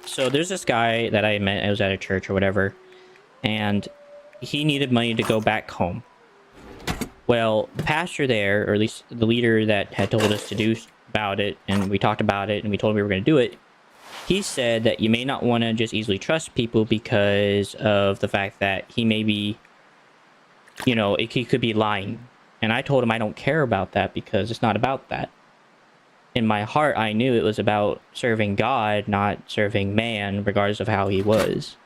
so there's this guy that I met, I was at a church or whatever, and he needed money to go back home. Well, the pastor there, or at least the leader that had told us to do about it, and we talked about it, and we told him we were going to do it, he said that you may not want to just easily trust people because of the fact that he may be, you know, he could be lying. And I told him I don't care about that because it's not about that. In my heart, I knew it was about serving God, not serving man, regardless of how he was.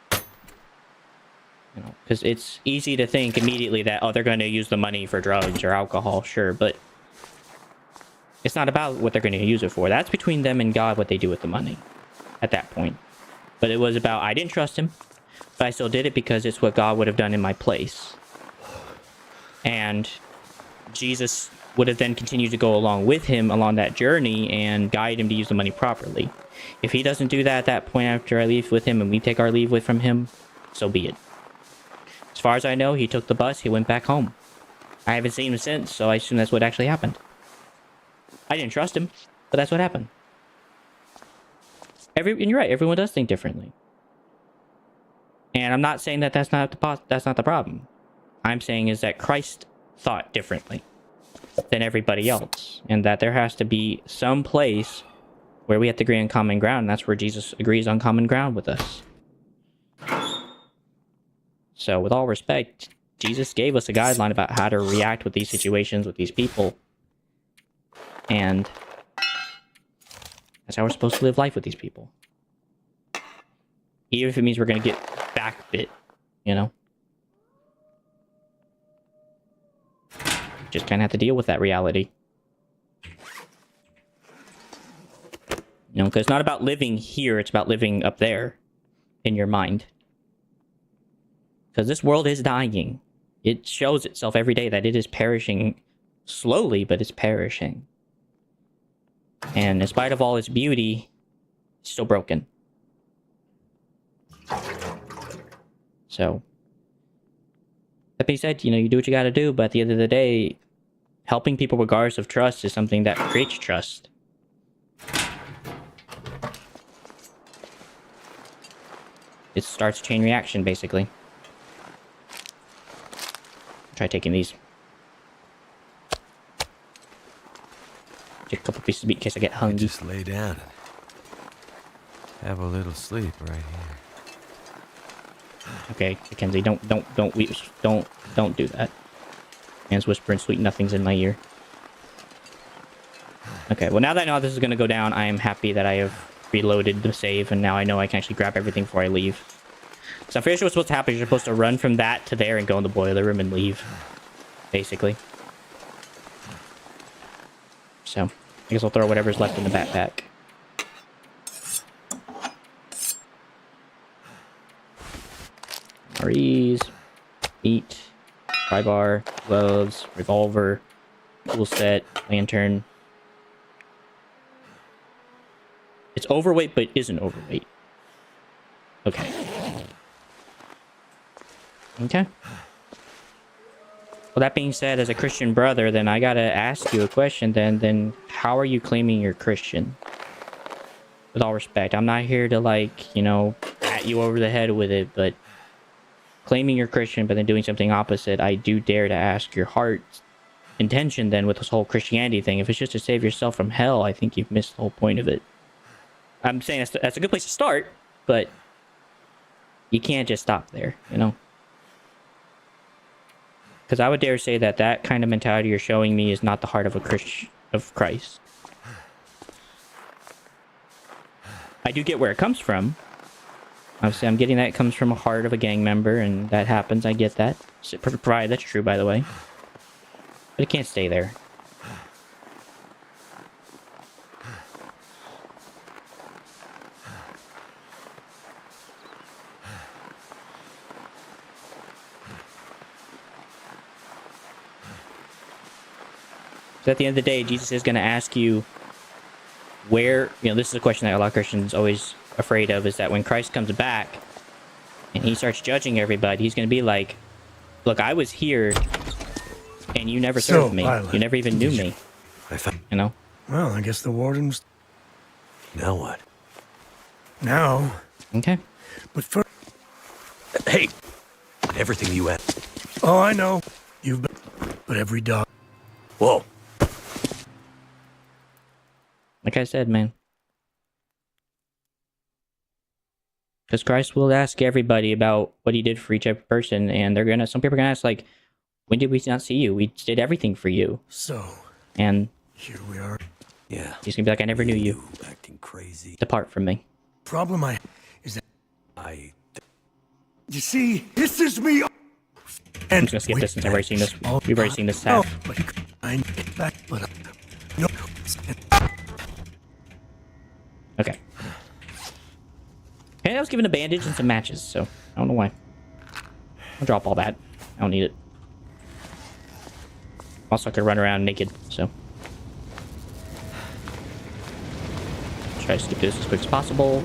You know, because it's easy to think immediately that, oh, they're going to use the money for drugs or alcohol, sure, but it's not about what they're going to use it for. That's between them and God, what they do with the money at that point. But it was about, I didn't trust him, but I still did it because it's what God would have done in my place. And Jesus would have then continued to go along with him along that journey and guide him to use the money properly. If he doesn't do that at that point after I leave with him and we take our leave from him, so be it. As far as I know, he took the bus, he went back home. I haven't seen him since, so I assume that's what actually happened. I didn't trust him, but that's what happened. And you're right, everyone does think differently. And I'm not saying that that's not the problem. I'm saying is that Christ thought differently than everybody else, and that there has to be some place where we have to agree on common ground, and that's where Jesus agrees on common ground with us. So with all respect, Jesus gave us a guideline about how to react with these situations, with these people, and that's how we're supposed to live life with these people. Even if it means we're going to get backbit, you know? Just kind of have to deal with that reality. You know, because it's not about living here, it's about living up there in your mind. Because this world is dying. It shows itself every day that it is perishing slowly, but it's perishing. And in spite of all its beauty, it's still broken. So, that being said, you know, you do what you gotta do, but at the end of the day, helping people regardless of trust is something that creates trust. It starts a chain reaction, basically. Try taking these. Take a couple pieces of meat in case I get hungry. Just lay down and have a little sleep right here. Okay, Mackenzie, don't do that. Man's whispering sweet nothings in my ear. Okay, well now that I know how this is gonna go down, I am happy that I have reloaded the save, and now I know I can actually grab everything before I leave. So I'm pretty sure what's supposed to happen is you're supposed to run from that to there and go in the boiler room and leave. Basically. So, I guess I'll throw whatever's left in the backpack. REs, meat, pry bar, gloves, revolver, tool set, lantern. It's overweight, but isn't overweight. Okay. Okay. Well, that being said, as a Christian brother, then I gotta ask you a question then how are you claiming you're Christian? With all respect, I'm not here to, like, you know, pat you over the head with it, but claiming you're Christian, but then doing something opposite, I do dare to ask your heart's intention then with this whole Christianity thing. If it's just to save yourself from hell, I think you've missed the whole point of it. I'm saying that's a good place to start, but you can't just stop there, you know? Because I would dare say that that kind of mentality you're showing me is not the heart of a Christian of Christ. I do get where it comes from. Obviously, I'm getting that it comes from a heart of a gang member, and that happens. I get that. Provided that's true, by the way. But it can't stay there. So at the end of the day, Jesus is going to ask you where, you know, this is a question that a lot of Christians always afraid of, is that when Christ comes back and he starts judging everybody, he's going to be like, look, I was here and you never served me. You never even knew me. You know? Well, I guess the warden's... Now what? Now... Okay. But first... Hey! Everything you had. Oh, I know. You've been... But every dog... Whoa. Like I said, man. Because Christ will ask everybody about what he did for each person, and they're gonna, some people are gonna ask, like, when did we not see you? We did everything for you. So... And... Here we are. Yeah. He's gonna be like, I never knew you. Acting crazy. Depart from me. Problem is that... I... You see, this is me... I'm just gonna skip this since I've already seen this. We've already seen this half. But I get back, but... No... Okay. And I was given a bandage and some matches, so I don't know why. I'll drop all that. I don't need it. Also, I could run around naked, so. Try to skip this as quick as possible.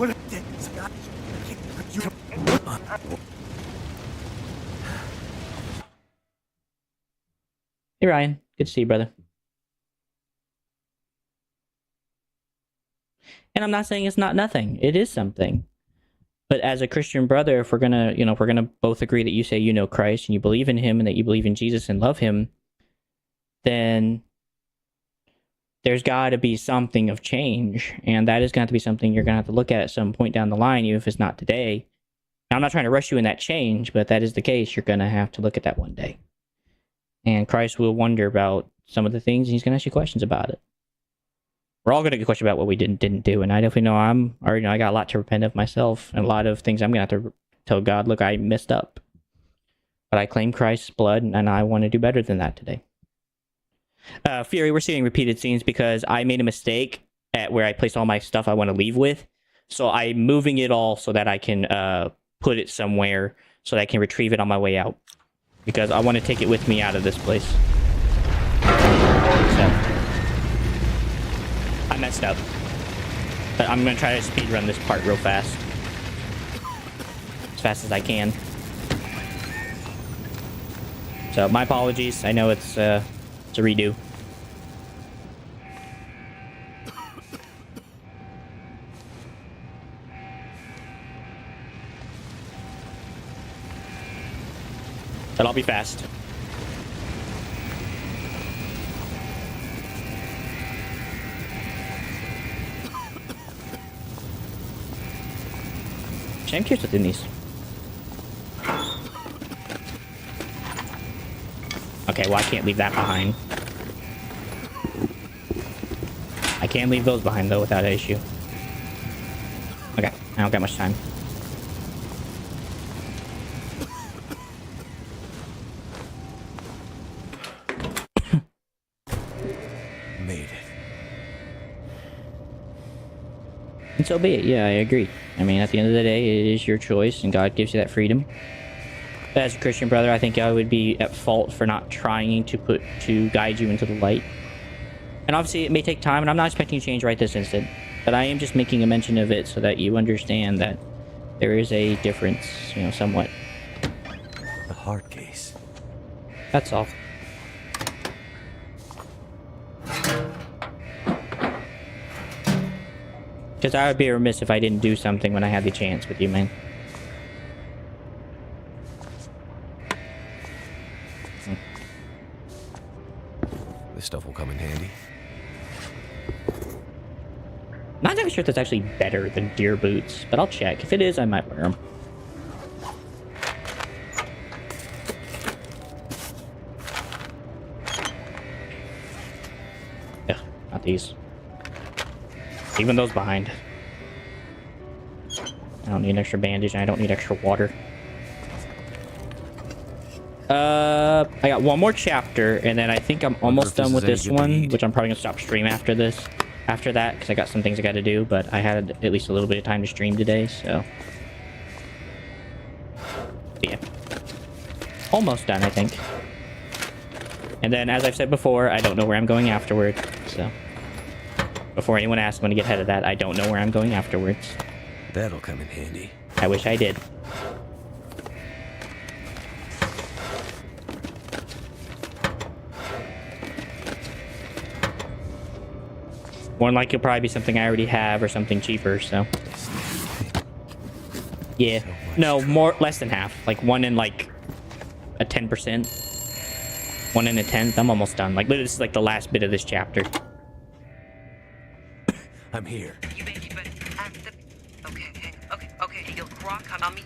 Hey Ryan, good to see you, brother. And I'm not saying it's not nothing. It is something. But as a Christian brother, if we're gonna, you know, if we're gonna both agree that you say you know Christ and you believe in him and that you believe in Jesus and love him, then there's got to be something of change, and that is going to be something you're going to have to look at some point down the line, even if it's not today. Now, I'm not trying to rush you in that change, but if that is the case, you're going to have to look at that one day. And Christ will wonder about some of the things, and he's going to ask you questions about it. We're all going to get questions about what we didn't do, and I definitely know I got a lot to repent of myself, and a lot of things I'm going to have to tell God, look, I messed up. But I claim Christ's blood, and I want to do better than that today. Fury, we're seeing repeated scenes because I made a mistake at where I placed all my stuff I want to leave with. So I'm moving it all so that I can put it somewhere so that I can retrieve it on my way out. Because I want to take it with me out of this place. So I messed up. But I'm going to try to speedrun this part real fast. As fast as I can. So my apologies. I know it's a redo. But I'll be fast. I'm curious what's in these. Okay, well I can't leave that behind. I can leave those behind though without an issue. Okay, I don't got much time. Made it. And so be it. Yeah, I agree. I mean, at the end of the day, it is your choice, and God gives you that freedom. But as a Christian brother, I think I would be at fault for not trying to guide you into the light. And obviously, it may take time, and I'm not expecting change right this instant. But I am just making a mention of it so that you understand that there is a difference, you know, somewhat. A hard case. That's all. Because I would be remiss if I didn't do something when I had the chance with you, man. This stuff will come in handy. Not gonna not sure if that's actually better than deer boots, but I'll check. If it is, I might wear them. Ugh, not these. Leaving those behind. I don't need an extra bandage, and I don't need extra water. I got one more chapter, and then I think I'm almost done with this one, which I'm probably gonna stop stream after this. After that, because I got some things I got to do, but I had at least a little bit of time to stream today, so yeah. Almost done, I think. And then, as I've said before, I don't know where I'm going afterward, so before anyone asks when to get ahead of that, I don't know where I'm going afterwards. That'll come in handy. I wish I did. More than likely, it'll probably be something I already have or something cheaper, so. Yeah. No, less than half. Like 1 in like a 10%. 1 in a 10th. I'm almost done. Like, literally, this is like the last bit of this chapter. I'm here. You baby, but okay, hang on. Okay, you'll rock on me.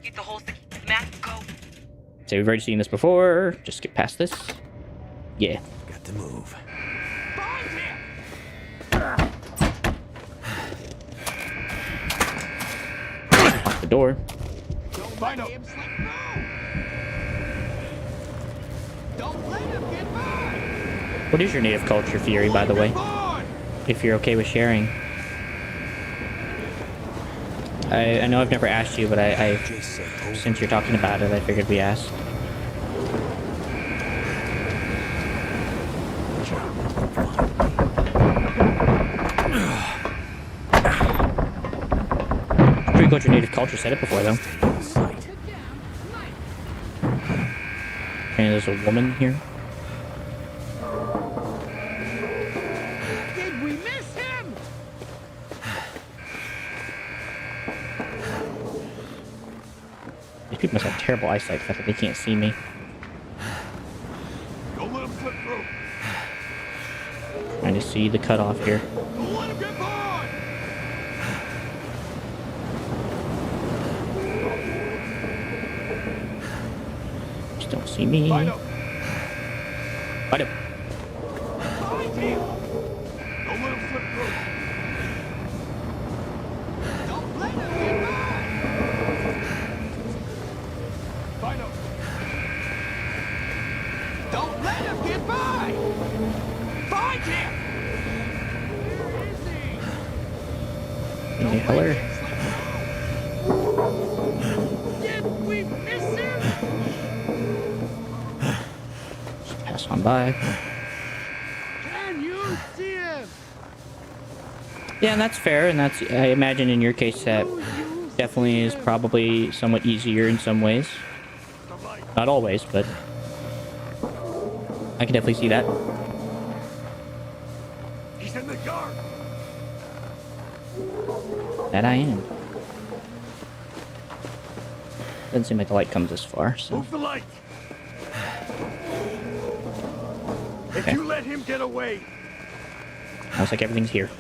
Get the whole thing. Matt, go. So we've already seen this before. Just skip past this. Yeah. Got to move. Lock the door. Don't let him slip through. Don't let him get by. What is your native culture theory, by the way? If you're okay with sharing. I know I've never asked you, but since you're talking about it, I figured we asked. Pretty good your native culture said it before, though. And there's a woman here. Did we miss him? These people must have terrible eyesight, the fact that they can't see me. Don't let him slip through. Trying to see the cutoff here. Don't let him get by. Just don't see me. Find him. Fight him. Find him. Don't let him slip through. Don't let him get by. Find him. Don't let him get by. Find him. Where is he? Any heller? Did we miss him? Just pass on by. Can you see him? Yeah, and that's fair, and that's, I imagine in your case that definitely is probably somewhat easier in some ways. Not always, but I can definitely see that. He's in the yard. That I am. Doesn't seem like the light comes this far, so. Move the light. If Okay. you let him get away, Looks like everything's here.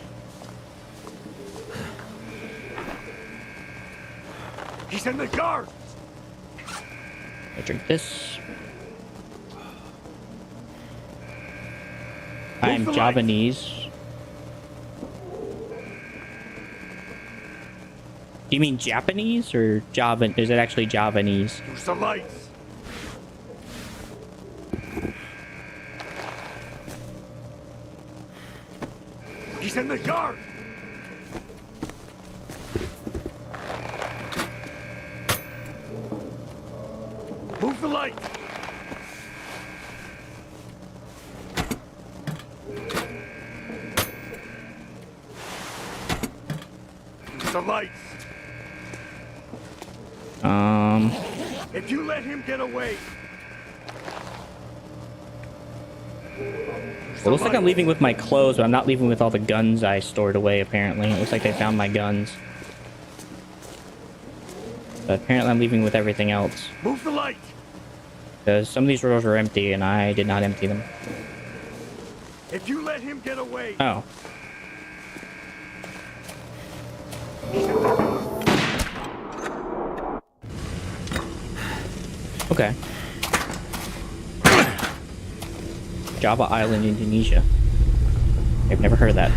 he's in the yard. I drink this. I'm the light. Javanese. Do you mean Japanese or Javan? Is it actually Javanese? Use the lights. He's in the yard. Move the light. Use the lights. If you let him get away, Well, it looks like I'm leaving with my clothes, but I'm not leaving with all the guns I stored away, apparently. It looks like they found my guns. But apparently I'm leaving with everything else. move the light. Because some of these drawers are empty, and I did not empty them. If you let him get away, Oh. Okay. Java Island, Indonesia. I've never heard of that.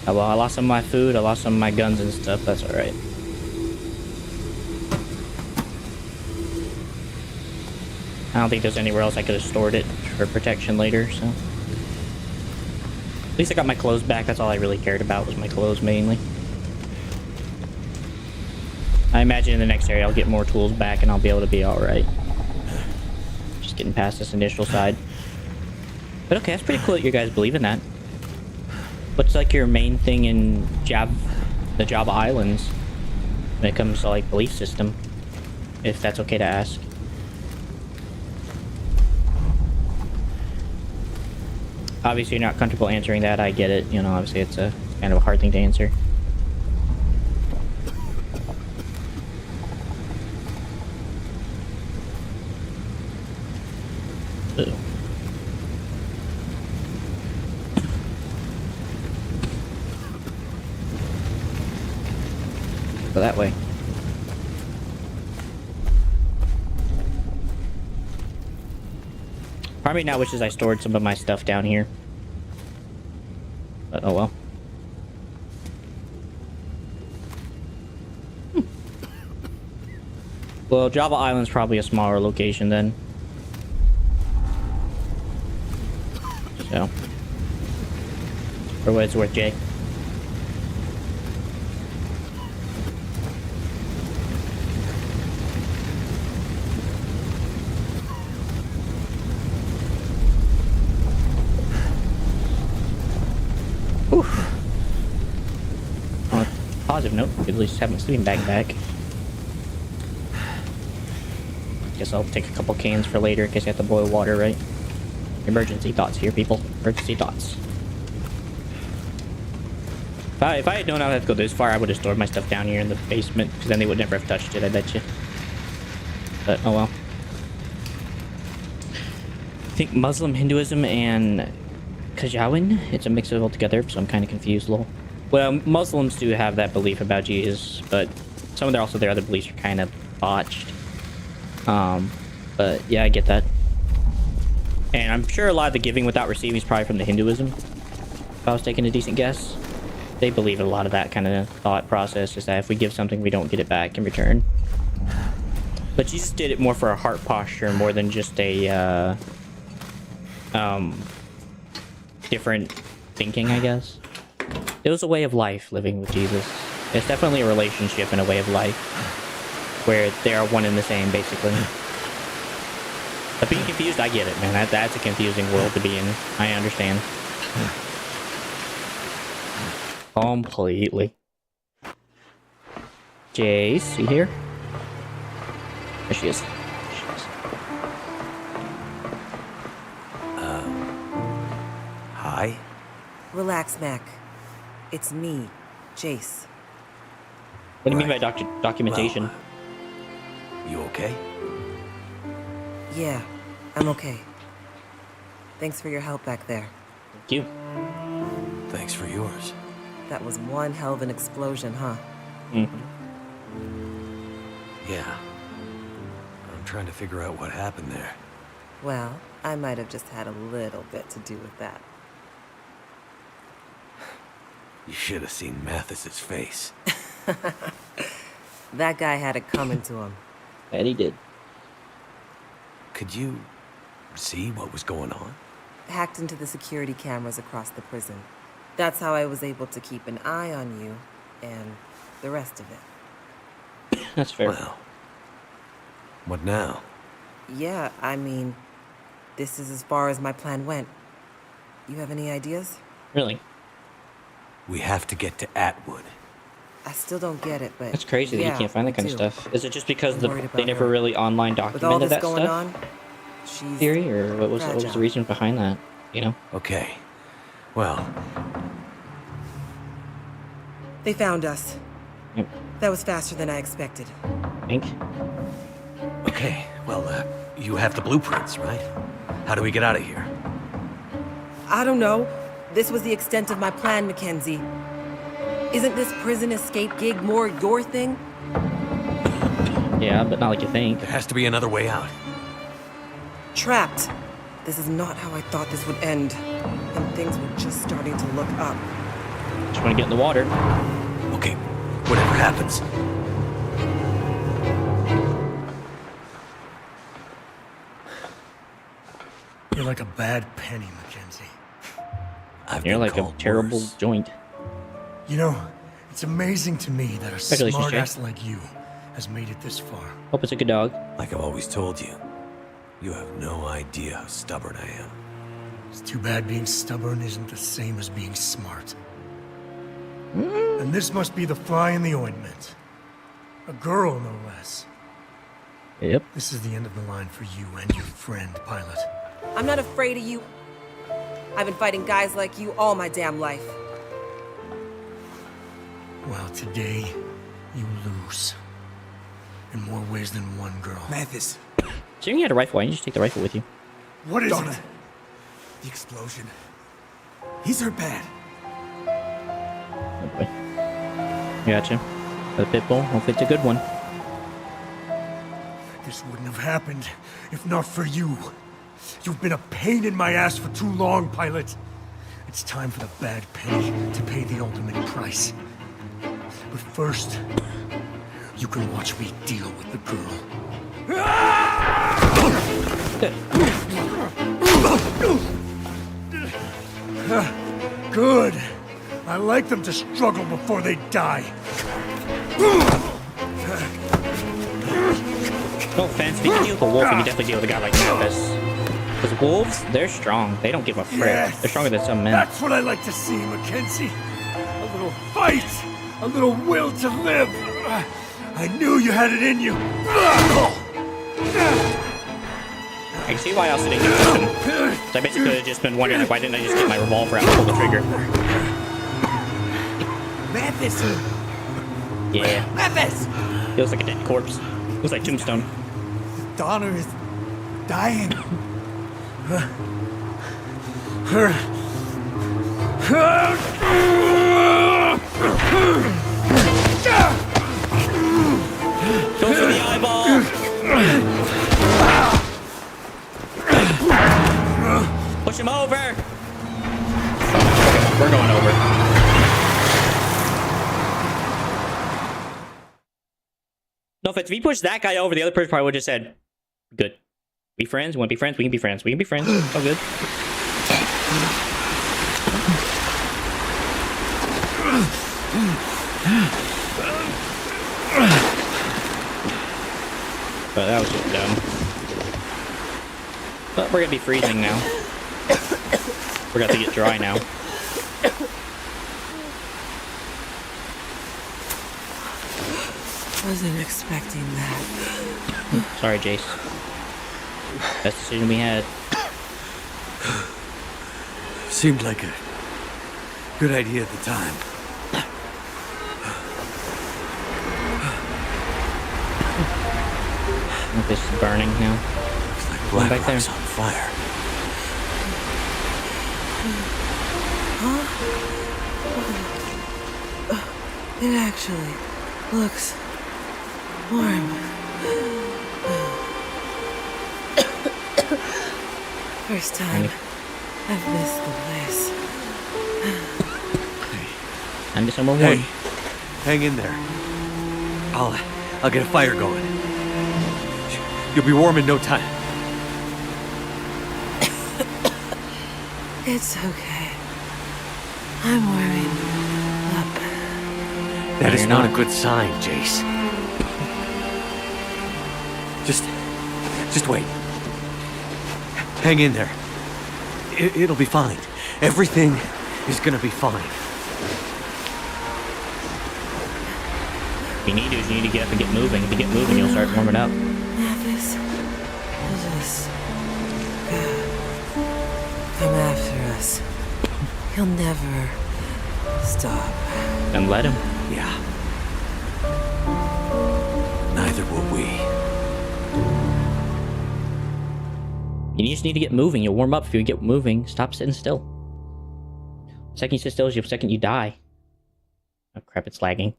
Oh, well, I lost some of my food, I lost some of my guns and stuff, that's alright. I don't think there's anywhere else I could have stored it for protection later, so. At least I got my clothes back, that's all I really cared about was my clothes mainly. I imagine in the next area I'll get more tools back and I'll be able to be alright. Just getting past this initial side. But okay, that's pretty cool that you guys believe in that. What's like your main thing in the Java Islands when it comes to like belief system? If that's okay to ask. Obviously you're not comfortable answering that, I get it. You know, obviously it's a kind of a hard thing to answer. Ooh. Go that way. Part of me now wishes I stored some of my stuff down here. But oh well. Well, Java Island's probably a smaller location then. So. For what it's worth, Jay. On a positive note, at least have my sleeping bag back. Guess I'll take a couple cans for later in case I have to boil water, right? Emergency thoughts here, people. Emergency thoughts. If I had known I had to go this far, I would have stored my stuff down here in the basement, because then they would never have touched it, I bet you. But, oh well. I think Muslim, Hinduism, and Kajawan, it's a mix of it all together, so I'm kind of confused a little. Well, Muslims do have that belief about Jesus, but some of their other beliefs are kind of botched. But yeah, I get that. And I'm sure a lot of the giving without receiving is probably from the Hinduism, if I was taking a decent guess. They believe in a lot of that kind of thought process, is that if we give something, we don't get it back in return. But Jesus did it more for a heart posture, more than just a, different thinking, I guess. It was a way of life, living with Jesus. It's definitely a relationship and a way of life, where they are one and the same, basically. But being confused, I get it, man. That's a confusing world to be in. I understand. Completely. Jace, you here? There she is. Hi? Relax, Mac. It's me, Jace. What do you mean by documentation? Well, you okay? Yeah, I'm okay. Thanks for your help back there. Thank you. Thanks for yours. That was one hell of an explosion, huh? Mm-hmm. Yeah. I'm trying to figure out what happened there. Well, I might have just had a little bit to do with that. You should have seen Mathis's face. That guy had it coming to him. And he did. Could you see what was going on? Hacked into the security cameras across the prison. That's how I was able to keep an eye on you and the rest of it. That's fair. Well, what now? Yeah, I mean, this is as far as my plan went. You have any ideas? Really? We have to get to Atwood. I still don't get it, but That's crazy that yeah, you can't find that kind of me too. stuff. Is it just because I'm worried about they never her. really online With all documented this that going stuff? on, she's Theory, or what was the fragile. reason behind that? You know? Okay. Well, They found us. Yep. That was faster than I expected. Think? okay. Well, You have the blueprints, right? How do we get out of here? I don't know. This was the extent of my plan, Mackenzie. Isn't this prison escape gig more your thing? Yeah, but not like you think. There has to be another way out. Trapped. This is not how I thought this would end. And things were just starting to look up. Just want to get in the water. Okay, whatever happens. You're like a bad penny, Mackenzie. You're I've been like a called terrible worse. joint. You know, it's amazing to me that a Congratulations, smartass like you has made it this far. Hope it's a good dog. Like I've always told you, you have no idea how stubborn I am. It's too bad being stubborn isn't the same as being smart. And this must be the fly in the ointment. A girl, no less. Yep. This is the end of the line for you and your friend, Pilot. I'm not afraid of you. I've been fighting guys like you all my damn life. Well, today, you lose. In more ways than one, girl. Mathis, So you had a rifle. Why didn't you just take the rifle with you? What is Donna. it? The explosion. He's hurt bad. Oh boy. Gotcha. The pit bull. Hopefully it's a good one. This wouldn't have happened if not for you. You've been a pain in my ass for too long, Pilot. It's time for the bad penny to pay the ultimate price. But first, you can watch me deal with the girl. Good. I like them to struggle before they die. No offense, if you can deal with a wolf, you can definitely deal with a guy like Mathis. Because wolves, they're strong. They don't give a frick. Yes. They're stronger than some men. That's what I like to see, Mackenzie. A little fight, a little will to live. I knew you had it in you. I can see why I also didn't get something. So I basically could have just been wondering, like, why didn't I just get my revolver out and pull the trigger? Mathis! Yeah. Mathis! He looks like a dead corpse. Looks like Tombstone. Donner is dying. Go for the eyeball! Push him over! We're going over. No, if he pushed that guy over, the other person probably would have just said, good. Be friends? Want to be friends? We can be friends. We can be friends. All good. But that was just dumb. But we're gonna be freezing now. We're gonna have to get dry now. Wasn't expecting that. Sorry, Jace. Best decision we had. Seemed like a good idea at the time. This is burning now. Looks like Going Black back there. Rock's on fire. It actually looks warm. First time I've missed the place. Time to summer Hey, one. hang in there. I'll get a fire going. You'll be warm in no time. It's okay. I'm warming up. That is you're not a not. good sign, Jace. Just wait. Hang in there. It'll be fine. Everything is gonna be fine. What you need to do is you need to get up and get moving. If you get moving, you'll start warming up. Mathis, just come after us. He'll never stop. And let him. Yeah. Neither will we. You just need to get moving. You'll warm up if you get moving. Stop sitting still. The second you sit still is the second you die. Oh crap, it's lagging.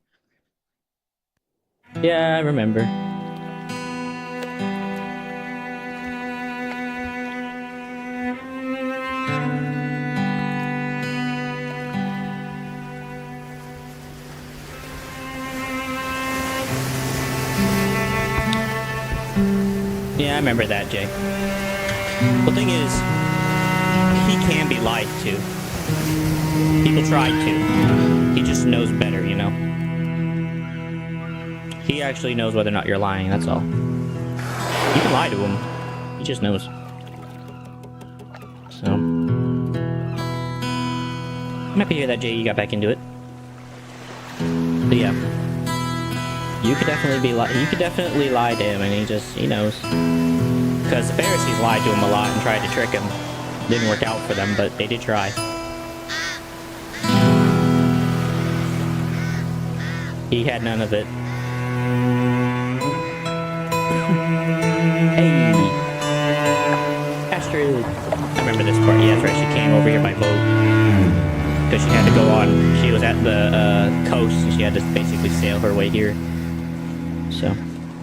Yeah, I remember. Yeah, I remember that, Jay. The thing is, he can be lied to. People tried to. He just knows better, you know? He actually knows whether or not you're lying, that's all. You can lie to him. He just knows. So. I'm happy to hear that, Jay, you got back into it. But yeah. You could definitely be you could definitely lie to him, and he knows. Because the Pharisees lied to him a lot and tried to trick him. Didn't work out for them, but they did try. He had none of it. Hey! Astrid! I remember this part. Yeah, that's right. She came over here by boat. Because she had to go on. She was at the coast, and she had to basically sail her way here. So,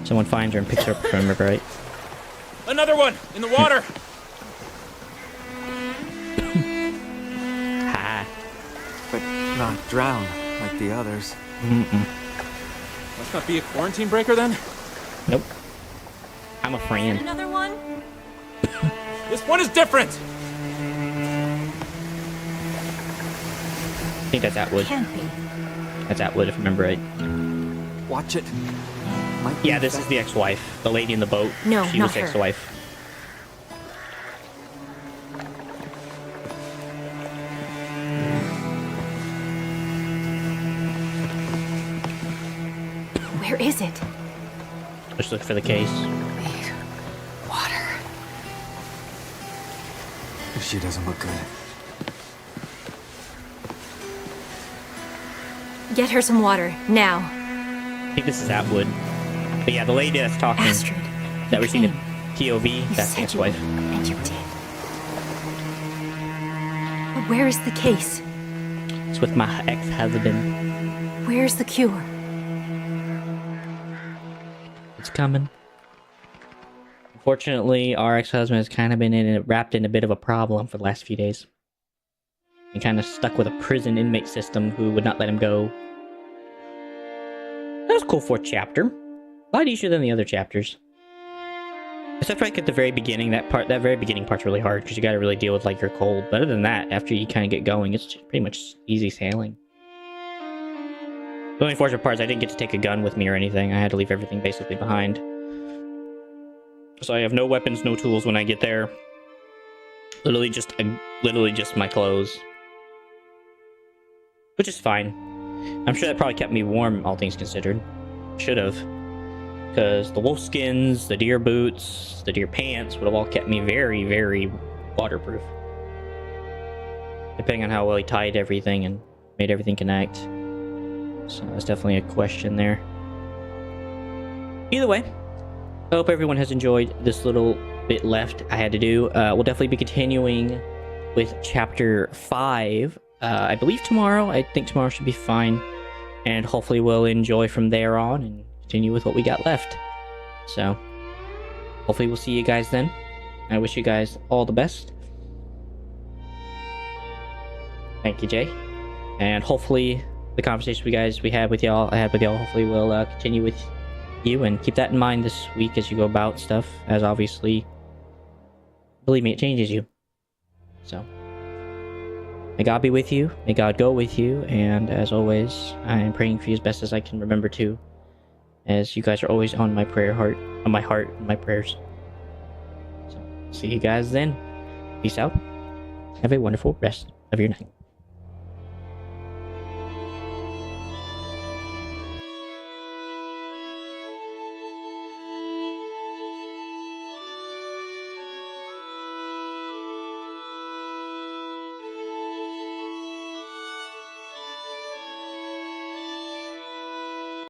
someone finds her and picks her up, if I remember right. Another one! In the water! Ha! But not drown like the others. Must not be a quarantine breaker then? Nope. I'm a friend. Another one? This one is different! I think that's Atwood. Can't be. That's Atwood, if I remember right. Watch it. Might Yeah, be this is the ex-wife. The lady in the boat. No, she not was her. ex-wife. Where is it? Let's look for the case. Water. She doesn't look good. Get her some water, now. I think this is Atwood. But yeah, the lady that's talking. Astrid. That we're seeing the came. POV, You that's the said you ex-wife. would, and you did. But where is the case? It's with my ex-husband. Where's the cure? It's coming. Unfortunately, our ex-husband has kind of been wrapped in a bit of a problem for the last few days. He kind of stuck with a prison inmate system who would not let him go. That was a cool 4th chapter. A lot easier than the other chapters. Except for like at the very beginning, that very beginning part's really hard because you got to really deal with like your cold. But other than that, after you kind of get going, it's just pretty much easy sailing. The only unfortunate part is I didn't get to take a gun with me or anything. I had to leave everything basically behind. So I have no weapons, no tools when I get there. Literally just my clothes. Which is fine. I'm sure that probably kept me warm, all things considered. Should have. Because the wolf skins, the deer boots, the deer pants would have all kept me very, very waterproof. Depending on how well he tied everything and made everything connect. So that's definitely a question there. Either way, I hope everyone has enjoyed this little bit left I had to do. We'll definitely be continuing with chapter 5. I believe tomorrow. I think tomorrow should be fine. And hopefully we'll enjoy from there on and continue with what we got left. So, hopefully we'll see you guys then. I wish you guys all the best. Thank you, Jay. And hopefully the conversation I had with y'all, hopefully will continue with you, and keep that in mind this week as you go about stuff, as obviously, believe me, it changes you. So, may God be with you, may God go with you, and as always, I am praying for you as best as I can remember to, as you guys are always on my heart, and my prayers. So, see you guys then. Peace out. Have a wonderful rest of your night.